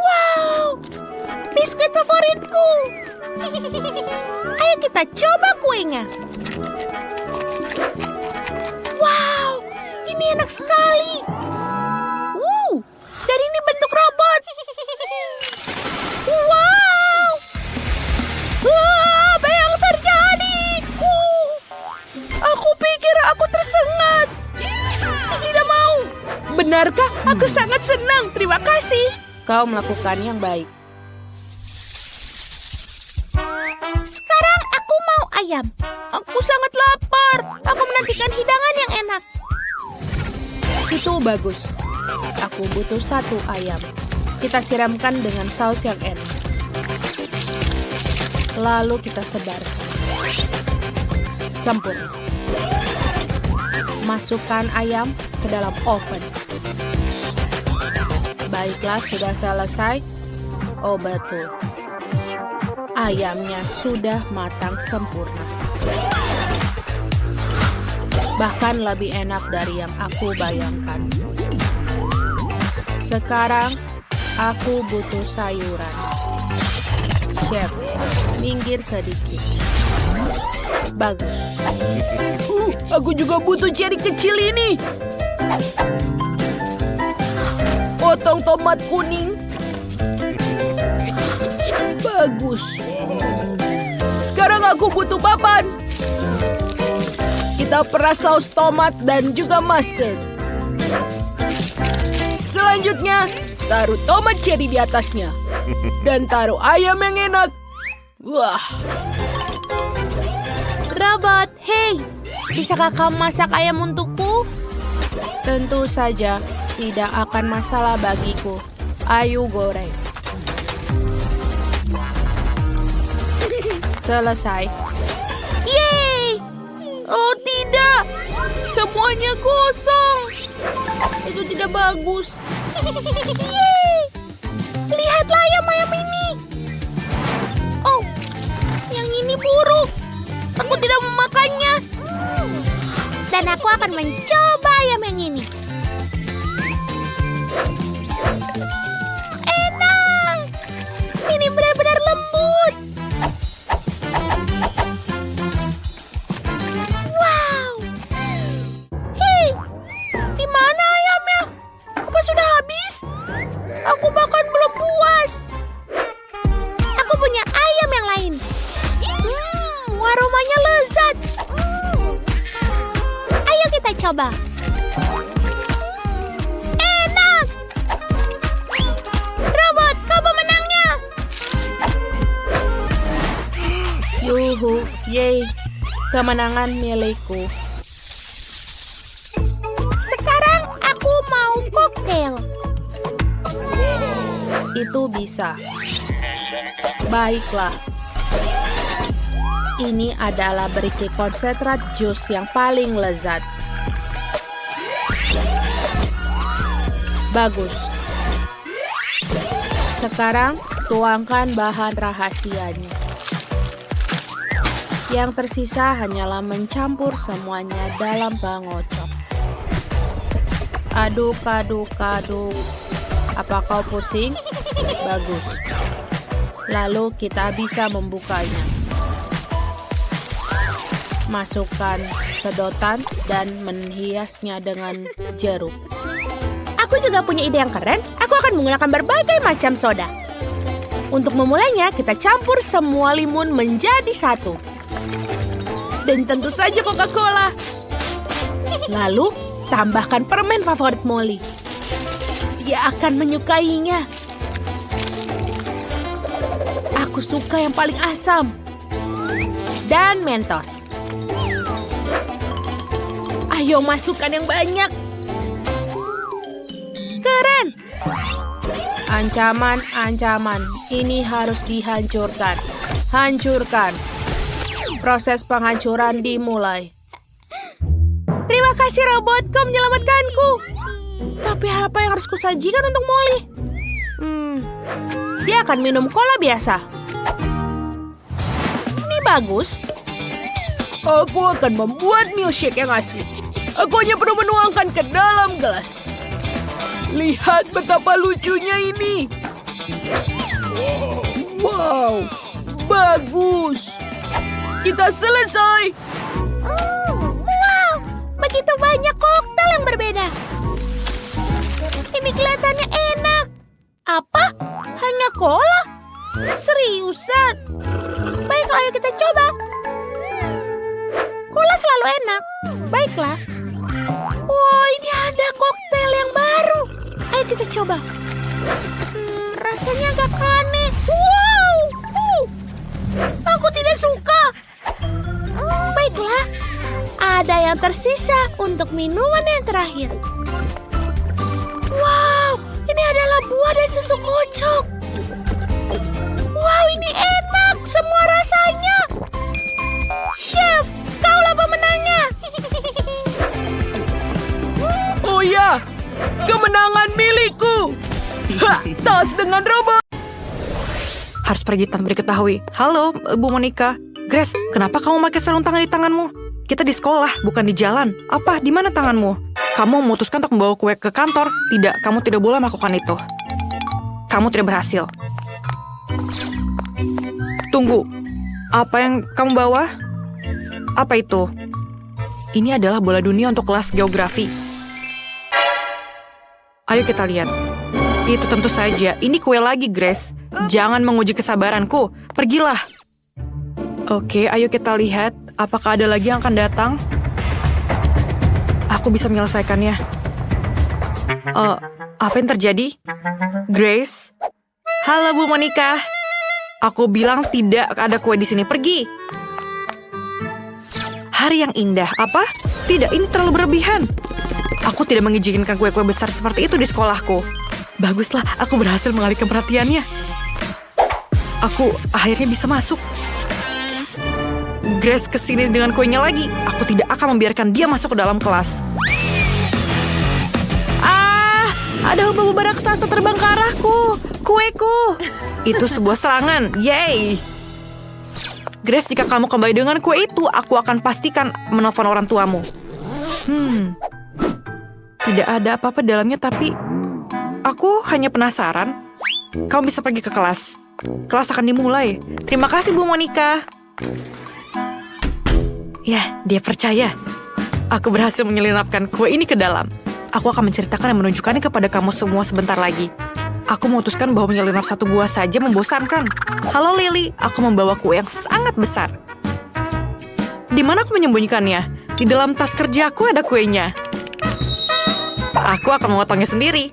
Wow, biskuit favoritku. Ayo kita coba kuenya. Wow, ini enak sekali. Dan ini bentuk robot. Wow. Apa yang terjadi? Aku pikir aku tersengat. Tidak mau. Benarkah? Aku sangat senang. Terima kasih. Kau melakukan yang baik. Sekarang aku mau ayam. Aku sangat lapar. Aku menantikan hidangan yang enak. Itu bagus. Aku butuh 1 ayam. Kita siramkan dengan saus yang enak. Lalu kita sebarkan. Sempurna. Masukkan ayam ke dalam oven. Baiklah, sudah selesai. Oh, betul. Ayamnya sudah matang sempurna. Bahkan lebih enak dari yang aku bayangkan. Sekarang, aku butuh sayuran. Chef, minggir sedikit. Bagus. Aku juga butuh cherry kecil ini. Potong tomat kuning. Bagus. Sekarang aku butuh papan. Kita peras saus tomat dan juga mustard. Selanjutnya, taruh tomat cherry di atasnya. Dan taruh ayam yang enak. Wah. Robot, hey. Bisakah kamu masak ayam untukku? Tentu saja, tidak akan masalah bagiku. Ayo goreng. Selesai. Yeay! Oh tidak, semuanya kosong. Itu tidak bagus. Yeay! Lihatlah ayam-ayam ini. Oh, yang ini buruk. Aku tidak memakannya. Dan aku akan mencoba ayam yang ini. Enak. Ini benar-benar lembut. Wow. Hei, di mana ayamnya? Apa sudah habis? Aku bahkan belum puas. Aku punya ayam yang lain. Aromanya lezat. Ayo kita coba. Enak. Robot, kau pemenangnya. Yuhu, yay. Kemenangan milikku. Sekarang aku mau koktail. Itu bisa. Baiklah. Ini adalah berisi konsentrat jus yang paling lezat. Bagus. Sekarang tuangkan bahan rahasianya. Yang tersisa hanyalah mencampur semuanya dalam pengocok. Aduk, aduk, aduk. Apa kau pusing? Bagus. Lalu kita bisa membukanya. Masukkan sedotan dan menghiasnya dengan jeruk. Aku juga punya ide yang keren. Aku akan menggunakan berbagai macam soda. Untuk memulainya, kita campur semua limun menjadi satu. Dan tentu saja Coca-Cola. Lalu, tambahkan permen favorit Molly. Dia akan menyukainya. Aku suka yang paling asam. Dan Mentos. Ayo masukkan yang banyak. Keren. Ancaman. Ini harus dihancurkan. Hancurkan. Proses penghancuran dimulai. Terima kasih robot, kau menyelamatkanku. Tapi apa yang harus kusajikan untuk Molly? Dia akan minum cola biasa. Ini bagus. Aku akan membuat milkshake yang asli. Aku hanya perlu menuangkan ke dalam gelas. Lihat betapa lucunya ini. Wow, bagus. Kita selesai. Wow, begitu banyak koktail yang berbeda. Ini kelihatannya enak. Apa? Hanya cola? Seriusan? Baiklah, ayo kita coba. Cola selalu enak. Baiklah. Wow, ini ada koktail yang baru. Ayo kita coba. Rasanya agak aneh. Wow! Aku tidak suka. Baiklah. Ada yang tersisa untuk minuman yang terakhir. Wow, ini adalah buah dan susu kocok. Wow, ini enak semua rasanya. Chef, kaulah pemenangnya. Oh ya, kemenangan milikku. Tas dengan robot. Harus pergi tanpa diketahui. Halo, Bu Monica. Grace, kenapa kamu pakai sarung tangan di tanganmu? Kita di sekolah, bukan di jalan. Apa? Di mana tanganmu? Kamu memutuskan untuk membawa kue ke kantor? Tidak, kamu tidak boleh melakukan itu. Kamu tidak berhasil. Tunggu. Apa yang kamu bawa? Apa itu? Ini adalah bola dunia untuk kelas geografi. Ayo kita lihat. Itu tentu saja. Ini kue lagi, Grace. Jangan menguji kesabaranku. Pergilah. Oke, ayo kita lihat. Apakah ada lagi yang akan datang? Aku bisa menyelesaikannya. Apa yang terjadi? Grace? Halo, Bu Monica. Aku bilang tidak ada kue di sini. Pergi. Hari yang indah. Apa? Tidak, ini terlalu berlebihan. Aku tidak mengizinkan kue-kue besar seperti itu di sekolahku. Baguslah, aku berhasil mengalihkan perhatiannya. Aku akhirnya bisa masuk. Grace kesini dengan kuenya lagi. Aku tidak akan membiarkan dia masuk ke dalam kelas. Ada hubungan raksasa terbang ke arahku. Kueku. Itu sebuah serangan. Yeay. Grace, jika kamu kembali dengan kue itu, aku akan pastikan menelpon orang tuamu. Tidak ada apa-apa dalamnya, tapi aku hanya penasaran. Kamu bisa pergi ke kelas. Kelas akan dimulai. Terima kasih, Bu Monica. Ya, dia percaya. Aku berhasil menyelinapkan kue ini ke dalam. Aku akan menceritakan dan menunjukkannya kepada kamu semua sebentar lagi. Aku memutuskan bahwa menyelinap satu buah saja membosankan. Halo Lily, aku membawa kue yang sangat besar. Di mana aku menyembunyikannya? Di dalam tas kerjaku ada kuenya. Aku akan memotongnya sendiri.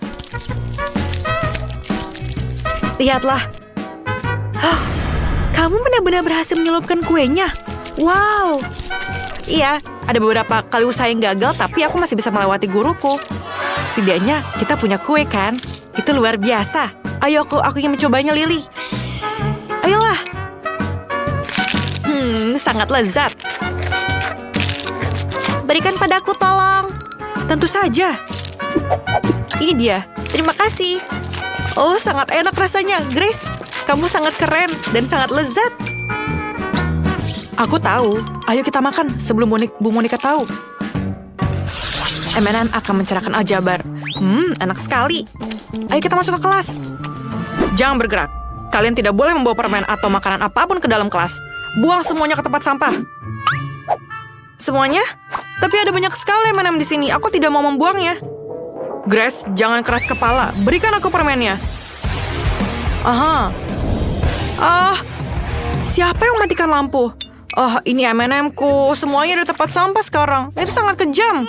Lihatlah. Kamu benar-benar berhasil menyelupkan kuenya. Wow. Iya, ada beberapa kali usaha yang gagal, tapi aku masih bisa melewati guruku. Setidaknya kita punya kue kan? Itu luar biasa. Ayo aku ingin mencobanya, Lily. Ayolah. Sangat lezat. Berikan padaku, tolong. Tentu saja. Ini dia. Terima kasih. Oh, sangat enak rasanya. Grace, kamu sangat keren dan sangat lezat. Aku tahu. Ayo kita makan sebelum Bu Monica tahu. M&M akan mencerahkan aljabar. Enak sekali. Ayo kita masuk ke kelas. Jangan bergerak. Kalian tidak boleh membawa permen atau makanan apapun ke dalam kelas. Buang semuanya ke tempat sampah. Semuanya? Tapi ada banyak sekali M&M di sini. Aku tidak mau membuangnya. Grace, jangan keras kepala. Berikan aku permennya. Aha. Siapa yang mematikan lampu? Oh, ini M&M-ku. Semuanya di tempat sampah sekarang. Itu sangat kejam.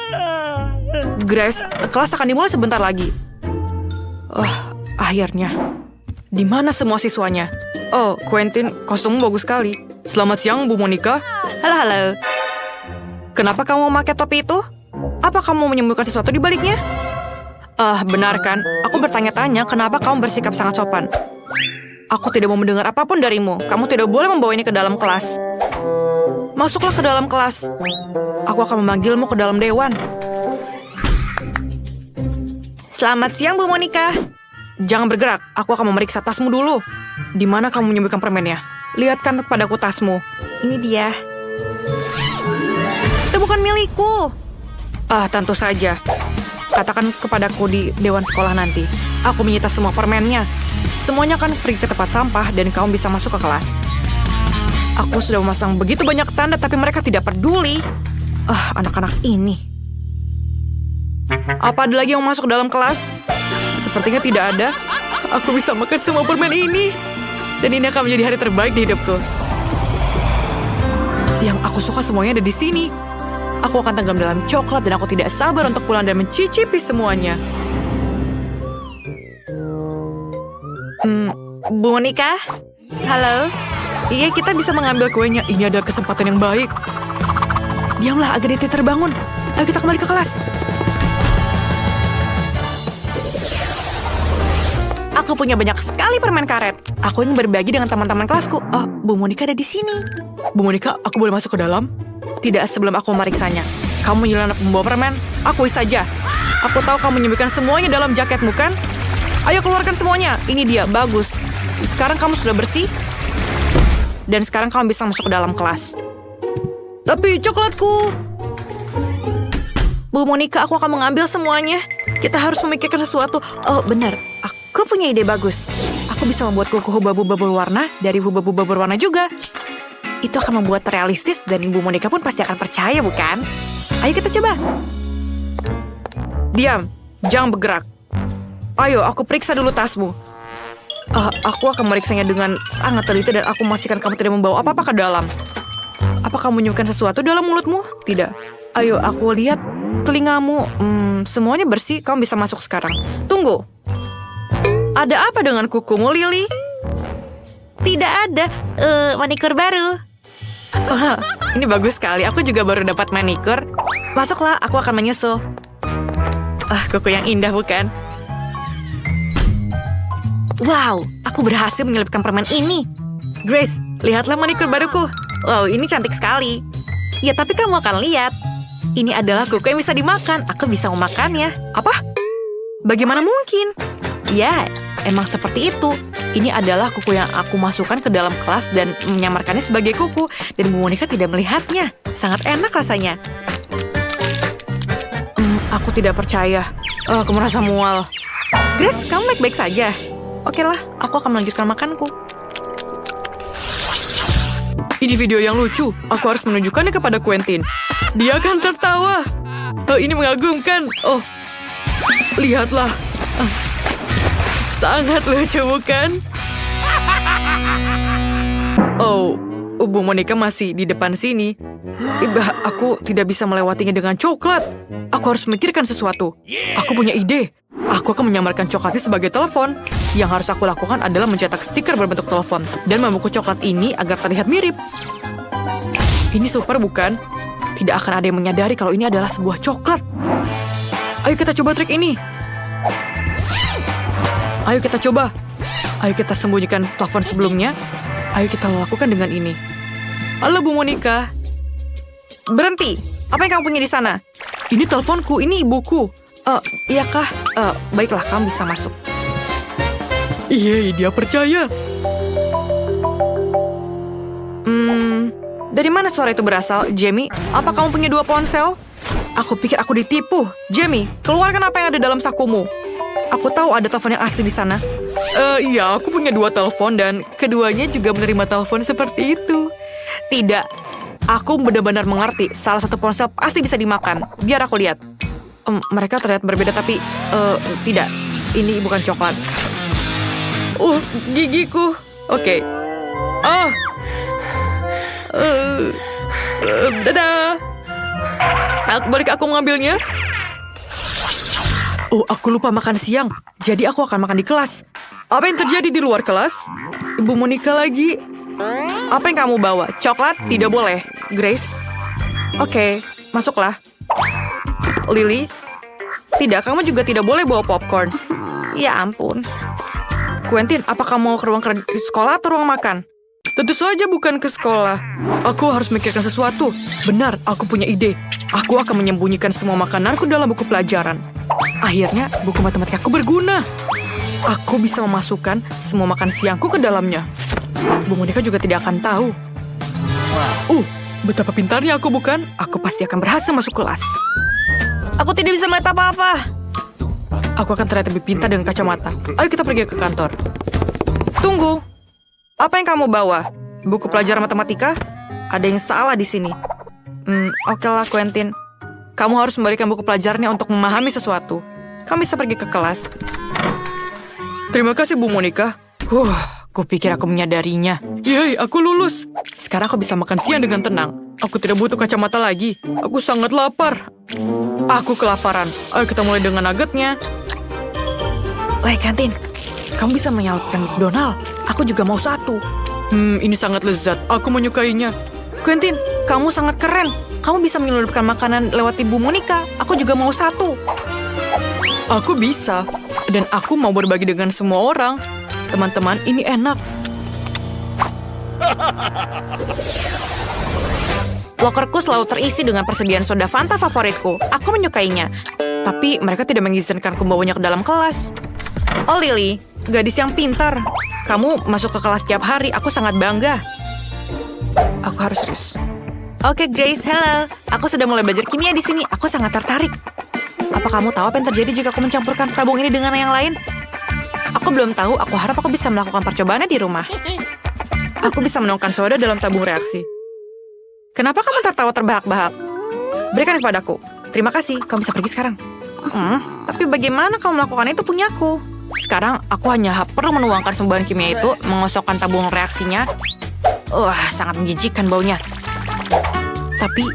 Grace, kelas akan dimulai sebentar lagi. Akhirnya. Di mana semua siswanya? Oh, Quentin, kostummu bagus sekali. Selamat siang, Bu Monica. Halo. Kenapa kamu memakai topi itu? Apa kamu menyembunyikan sesuatu di baliknya? Benar kan? Aku bertanya-tanya kenapa kamu bersikap sangat sopan. Aku tidak mau mendengar apapun darimu. Kamu tidak boleh membawa ini ke dalam kelas. Masuklah ke dalam kelas. Aku akan memanggilmu ke dalam dewan. Selamat siang, Bu Monica. Jangan bergerak. Aku akan memeriksa tasmu dulu. Di mana kamu menyembunyikan permennya? Lihatkan padaku tasmu. Ini dia. Itu bukan milikku. Tentu saja. Katakan kepadaku di dewan sekolah nanti. Aku menyita semua permennya. Semuanya akan pergi ke tempat sampah dan kamu bisa masuk ke kelas. Aku sudah memasang begitu banyak tanda tapi mereka tidak peduli. Anak-anak ini. Apa ada lagi yang masuk dalam kelas? Sepertinya tidak ada. Aku bisa makan semua permen ini. Dan ini akan menjadi hari terbaik di hidupku. Yang aku suka semuanya ada di sini. Aku akan tenggelam dalam coklat dan aku tidak sabar untuk pulang dan mencicipi semuanya. Bu Monica? Halo? Iya, kita bisa mengambil kuenya. Ini adalah kesempatan yang baik. Diamlah agar dia terbangun. Ayo kita kembali ke kelas. Aku punya banyak sekali permen karet. Aku ingin berbagi dengan teman-teman kelasku. Bu Monica ada di sini. Bu Monica, aku boleh masuk ke dalam? Tidak sebelum aku memeriksanya. Kamu nyelenap membawa permen? Akui saja. Aku tahu kamu menyembunyikan semuanya dalam jaketmu, kan? Ayo keluarkan semuanya. Ini dia, bagus. Sekarang kamu sudah bersih. Dan sekarang kamu bisa masuk ke dalam kelas. Tapi coklatku. Bu Monica, aku akan mengambil semuanya. Kita harus memikirkan sesuatu. Oh, benar. Aku punya ide bagus. Aku bisa membuat kuku hubab-hubab berwarna dari hubab-hubab berwarna juga. Itu akan membuat realistis dan Bu Monica pun pasti akan percaya, bukan? Ayo kita coba. Diam. Jangan bergerak. Ayo, aku periksa dulu tasmu. Aku akan meriksanya dengan sangat teliti dan aku memastikan kamu tidak membawa apa-apa ke dalam. Apa kamu menyimpan sesuatu dalam mulutmu? Tidak. Ayo, aku lihat telingamu. Semuanya bersih, kamu bisa masuk sekarang. Tunggu. Ada apa dengan kukumu, Lily? Tidak ada. Manikur baru. Ini bagus sekali. Aku juga baru dapat manikur. Masuklah, aku akan menyusul. Kuku yang indah, bukan? Wow, aku berhasil menyelipkan permen ini. Grace, lihatlah manikur baruku. Wow, ini cantik sekali. Ya, tapi kamu akan lihat. Ini adalah kuku yang bisa dimakan. Aku bisa memakannya. Apa? Bagaimana mungkin? Ya, emang seperti itu. Ini adalah kuku yang aku masukkan ke dalam kelas dan menyamarkannya sebagai kuku. Dan Bu Monica tidak melihatnya. Sangat enak rasanya. Aku tidak percaya. Aku merasa mual. Grace, kamu baik-baik saja? Oke lah, aku akan melanjutkan makanku. Ini video yang lucu. Aku harus menunjukkannya kepada Quentin. Dia akan tertawa. Ini mengagumkan. Lihatlah. Sangat lucu, bukan? Bu Monica masih di depan sini. Aku tidak bisa melewatinya dengan coklat. Aku harus memikirkan sesuatu. Aku punya ide. Aku akan menyamarkan coklatnya sebagai telepon. Yang harus aku lakukan adalah mencetak stiker berbentuk telepon dan membungkus coklat ini agar terlihat mirip. Ini super, bukan? Tidak akan ada yang menyadari kalau ini adalah sebuah coklat. Ayo kita coba trik ini. Ayo kita coba. Ayo kita sembunyikan telepon sebelumnya. Ayo kita lakukan dengan ini. Halo Bu Monica. Berhenti. Apa yang kamu punya di sana? Ini teleponku, ini ibuku. Iyakah? Baiklah, kamu bisa masuk. Iya, dia percaya. Dari mana suara itu berasal, Jamie? Apa kamu punya 2 ponsel? Aku pikir aku ditipu. Jamie, keluarkan apa yang ada dalam sakumu. Aku tahu ada telepon yang asli di sana. Iya, aku punya 2 telepon dan keduanya juga menerima telepon seperti itu. Tidak, aku benar-benar mengerti. Salah satu ponsel pasti bisa dimakan. Biar aku lihat. Mereka terlihat berbeda tapi tidak. Ini bukan coklat. Gigiku. Oke. Dadah. Balik aku mengambilnya. Oh, aku lupa makan siang. Jadi aku akan makan di kelas. Apa yang terjadi di luar kelas? Ibu Monica lagi. Apa yang kamu bawa? Coklat? Tidak boleh. Grace? Oke, masuklah. Lily? Tidak, kamu juga tidak boleh bawa popcorn. Ya ampun. Quentin, apa kamu mau ke ruang kerja di sekolah atau ruang makan? Tentu saja bukan ke sekolah. Aku harus memikirkan sesuatu. Benar, aku punya ide. Aku akan menyembunyikan semua makananku dalam buku pelajaran. Akhirnya, buku matematika aku berguna. Aku bisa memasukkan semua makan siangku ke dalamnya. Bu Monica juga tidak akan tahu. Betapa pintarnya aku, bukan? Aku pasti akan berhasil masuk kelas. Aku tidak bisa melihat apa-apa. Aku akan terlihat lebih pintar dengan kacamata. Ayo kita pergi ke kantor. Tunggu. Apa yang kamu bawa? Buku pelajaran matematika? Ada yang salah di sini. Oke lah, Quentin. Kamu harus memberikan buku pelajarannya untuk memahami sesuatu. Kamu bisa pergi ke kelas. Terima kasih, Bu Monica. Kupikir aku menyadarinya. Yeay, aku lulus. Sekarang aku bisa makan siang dengan tenang. Aku tidak butuh kacamata lagi. Aku sangat lapar. Aku kelaparan. Ayo kita mulai dengan nuggetnya. Woi, kantin. Kamu bisa menyalakan McDonald. Aku juga mau satu. Ini sangat lezat. Aku menyukainya. Quentin, kamu sangat keren. Kamu bisa menyelundupkan makanan lewat Ibu Monica. Aku juga mau satu. Aku bisa. Dan aku mau berbagi dengan semua orang. Teman-teman, ini enak. Lokerku selalu terisi dengan persediaan soda Fanta favoritku. Aku menyukainya. Tapi mereka tidak mengizinkanku membawanya ke dalam kelas. Oh, Lily, gadis yang pintar. Kamu masuk ke kelas tiap hari. Aku sangat bangga. Aku harus serius. Oke, Grace, halo. Aku sudah mulai belajar kimia di sini. Aku sangat tertarik. Apa kamu tahu apa yang terjadi jika aku mencampurkan tabung ini dengan yang lain? Aku belum tahu. Aku harap aku bisa melakukan percobaannya di rumah. Aku bisa menuangkan soda dalam tabung reaksi. Kenapa kamu tertawa terbahak-bahak? Berikan kepadaku. Terima kasih. Kamu bisa pergi sekarang. Tapi bagaimana kamu melakukan itu punyaku? Sekarang aku hanya perlu menuangkan semua bahan kimia itu, mengosokkan tabung reaksinya. Sangat menjijikkan baunya. Tapi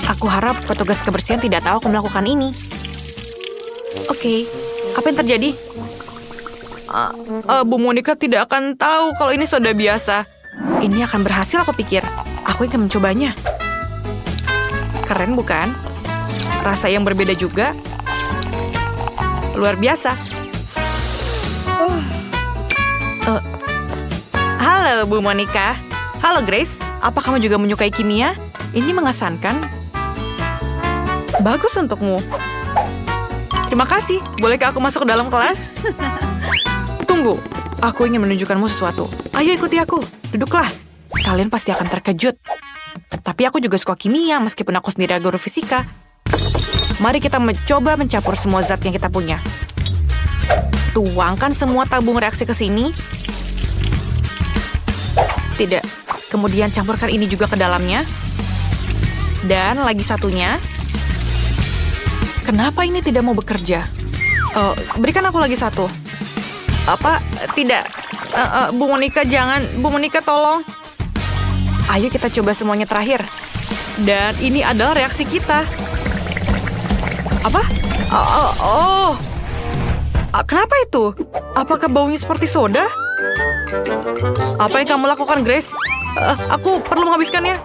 aku harap petugas kebersihan tidak tahu aku melakukan ini. Oke, apa yang terjadi? Bu Monica tidak akan tahu kalau ini soda biasa. Ini akan berhasil, aku pikir. Aku ingin mencobanya. Keren, bukan? Rasa yang berbeda juga. Luar biasa. Halo, Bu Monica. Halo, Grace. Apa kamu juga menyukai kimia? Ini mengesankan. Bagus untukmu. Terima kasih. Bolehkah aku masuk ke dalam kelas? Tunggu. Aku ingin menunjukkanmu sesuatu. Ayo ikuti aku. Duduklah. Kalian pasti akan terkejut. Tapi aku juga suka kimia meskipun aku sendiri guru fisika. Mari kita mencoba mencampur semua zat yang kita punya. Tuangkan semua tabung reaksi ke sini. Tidak. Kemudian campurkan ini juga ke dalamnya. Dan lagi satunya. Kenapa ini tidak mau bekerja? Berikan aku lagi satu. Apa? Tidak. Bu Monica, jangan. Bu Monica, tolong. Ayo kita coba semuanya terakhir. Dan ini adalah reaksi kita. Apa? Kenapa itu? Apakah baunya seperti soda? Apa yang kamu lakukan, Grace? Aku perlu menghabiskannya.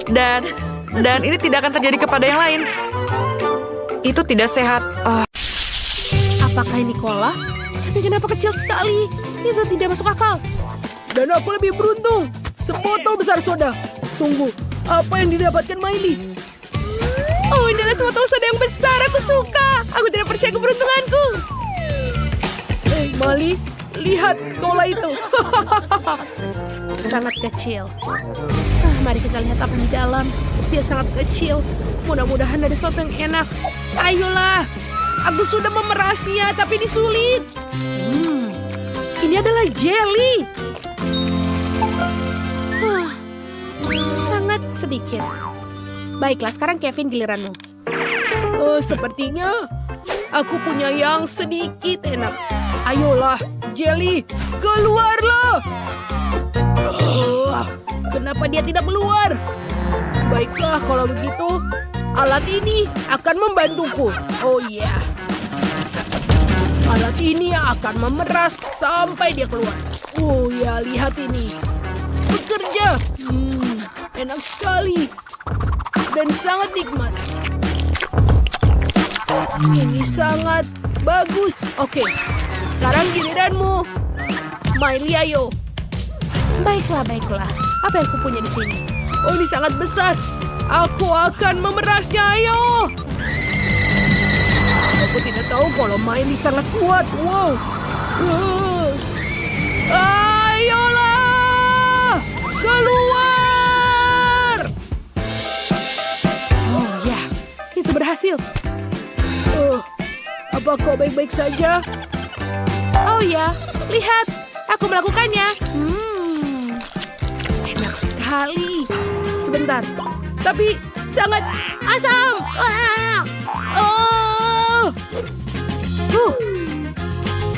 Dan ini tidak akan terjadi kepada yang lain. Itu tidak sehat. Apakah ini cola? Tapi kenapa kecil sekali? Itu tidak masuk akal. Dan aku lebih beruntung. Sebotol besar soda. Tunggu, apa yang didapatkan Miley? Oh, ini adalah sebotol soda yang besar. Aku suka. Aku tidak percaya keberuntunganku. Miley, lihat cola itu. Sangat kecil. Mari kita lihat apa di dalam. Dia sangat kecil. Mudah-mudahan ada sesuatu yang enak. Ayolah. Aku sudah memerasnya, tapi ini sulit. Ini adalah jelly. Sangat sedikit. Baiklah, sekarang Kevin giliranmu. Sepertinya aku punya yang sedikit enak. Ayolah, jelly, keluarlah. Kenapa dia tidak keluar? Baiklah, kalau begitu, alat ini akan membantuku. Oh iya. Alat ini akan memeras sampai dia keluar. Oh ya, lihat ini. Bekerja. Enak sekali. Dan sangat nikmat. Ini sangat bagus. Oke, sekarang giliranmu. Miley, ayo. Baiklah. Apa yang kupunya di sini? Oh, ini sangat besar. Aku akan memerasnya, ayo. Aku tidak tahu kalau Miley sangat kuat. Wow. Ayolah, keluar. Oh ya, itu berhasil. Apa kau baik-baik saja? Oh ya, lihat, aku melakukannya. Enak sekali. Sebentar, tapi sangat asam.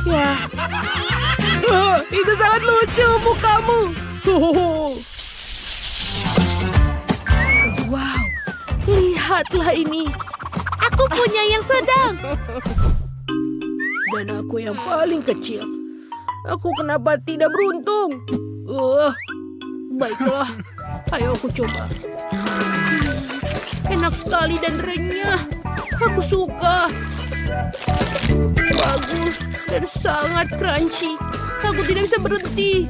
Ya, itu sangat lucu mukamu. Wow, lihatlah ini. Aku punya yang sedang. Dan aku yang paling kecil. Aku kenapa tidak beruntung? Baiklah, ayo aku coba. Enak sekali dan renyah. Aku suka. Bagus dan sangat crunchy. Aku tidak bisa berhenti.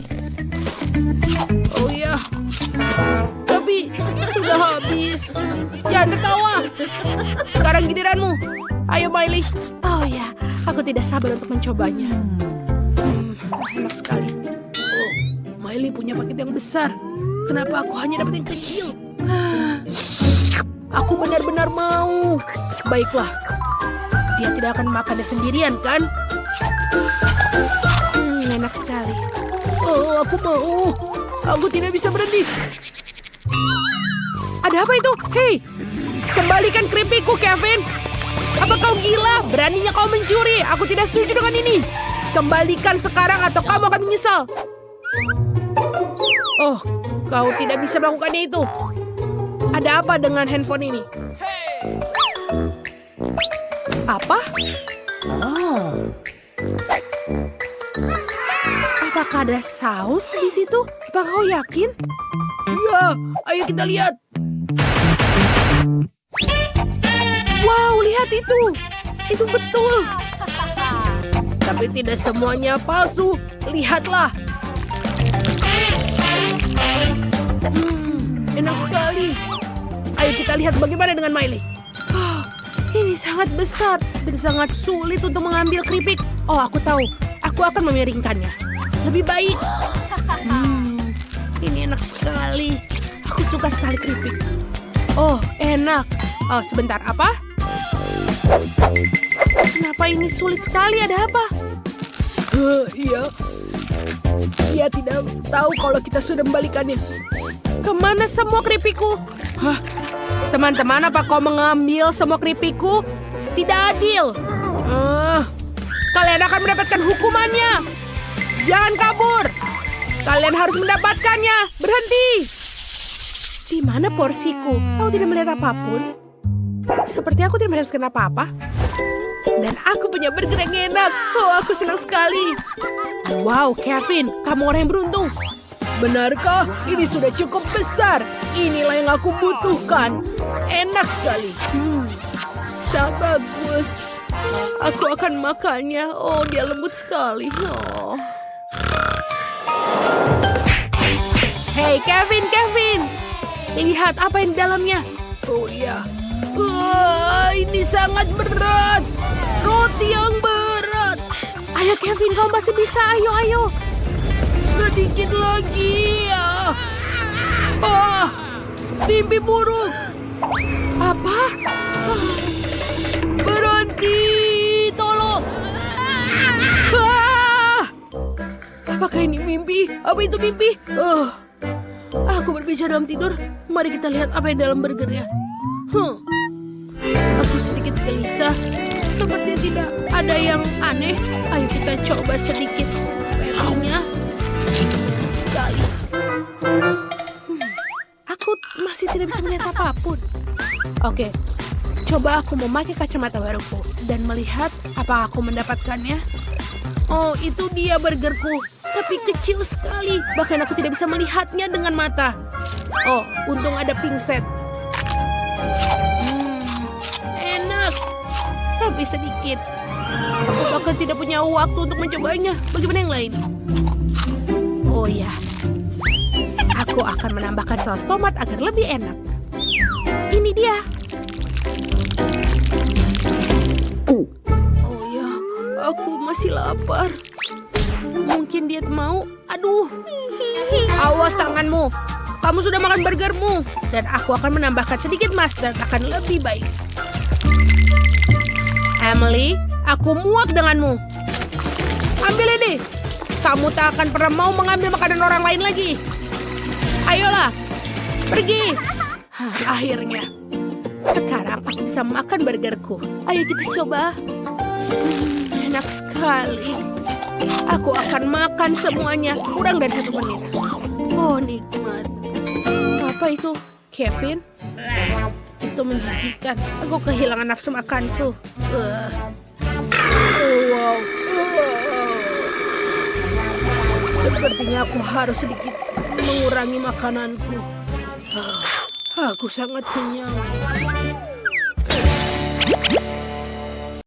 Oh ya, tapi sudah habis. Jangan tertawa. Sekarang giliranmu. Ayo Miley. Oh ya, aku tidak sabar untuk mencobanya. Enak sekali. Oh, Miley punya paket yang besar. Kenapa aku hanya dapat yang kecil? Aku benar-benar mau. Baiklah. Dia tidak akan makannya sendirian, kan? Enak sekali. Oh, aku mau. Aku tidak bisa berhenti. Ada apa itu? Hei, kembalikan keripikku, Kevin. Apa kau gila? Beraninya kau mencuri. Aku tidak setuju dengan ini. Kembalikan sekarang atau kamu akan menyesal. Oh, kau tidak bisa melakukannya itu. Ada apa dengan handphone ini? Apa? Oh. Apakah ada saus di situ? Apakah kau yakin? Ya, ayo kita lihat. Wow, lihat itu. Itu betul. Tapi tidak semuanya palsu. Lihatlah. Enak sekali. Ayo kita lihat bagaimana dengan Miley. Ini sangat besar dan sangat sulit untuk mengambil keripik. Oh, aku tahu. Aku akan memiringkannya. Lebih baik. Ini enak sekali. Aku suka sekali keripik. Oh, enak. Oh, sebentar. Apa? Kenapa ini sulit sekali? Ada apa? Iya. Dia tidak tahu kalau kita sudah membalikannya. Kemana semua keripikku? Hah? Teman-teman, apa kau mengambil semua keripikku? Tidak adil. Kalian akan mendapatkan hukumannya. Jangan kabur. Kalian harus mendapatkannya. Berhenti. Di mana porsiku? Aku tidak melihat apapun. Seperti aku tidak mendapatkan apa-apa. Dan aku punya burger yang enak. Oh, aku senang sekali. Wow, Kevin, kamu orang yang beruntung. Benarkah? Ini sudah cukup besar. Inilah yang aku butuhkan. Enak sekali. Sangat bagus. Aku akan makannya. Oh, dia lembut sekali. Oh. Hey, Kevin. Lihat apa yang di dalamnya. Oh iya. Ini sangat berat. Roti yang berat. Ayo, Kevin, kau masih bisa. Ayo. Sedikit lagi. Mimpi buruk. Apa? Berhenti, tolong. Apakah ini mimpi? Apa itu mimpi? Aku berbicara dalam tidur. Mari kita lihat apa yang dalam burgernya. Aku sedikit gelisah. Sepertinya tidak ada yang aneh. Ayo kita coba sedikit patty-nya. Sekali. tidak bisa melihat apapun. Oke, coba aku memakai kacamata baruku dan melihat apa aku mendapatkannya. Oh, itu dia burgerku. Tapi kecil sekali. Bahkan aku tidak bisa melihatnya dengan mata. Oh, untung ada pingset. Enak. Tapi sedikit. Aku bahkan tidak punya waktu untuk mencobanya. Bagaimana yang lain? Oh ya. Aku akan menambahkan saus tomat agar lebih enak. Ini dia. Oh ya, aku masih lapar. Mungkin dia mau. Aduh. Awas tanganmu. Kamu sudah makan burgermu. Dan aku akan menambahkan sedikit mustard, akan lebih baik. Emily, aku muak denganmu. Ambil ini. Kamu tak akan pernah mau mengambil makanan orang lain lagi. Ayolah, pergi. Akhirnya. Sekarang aku bisa makan burgerku. Ayo kita coba. Enak sekali. Aku akan makan semuanya kurang dari 1 menit. Oh, nikmat. Apa itu, Kevin? Itu menjijikan. Aku kehilangan nafsu makanku. Wow. Sepertinya aku harus sedikit mengurangi makananku. Aku sangat kenyang.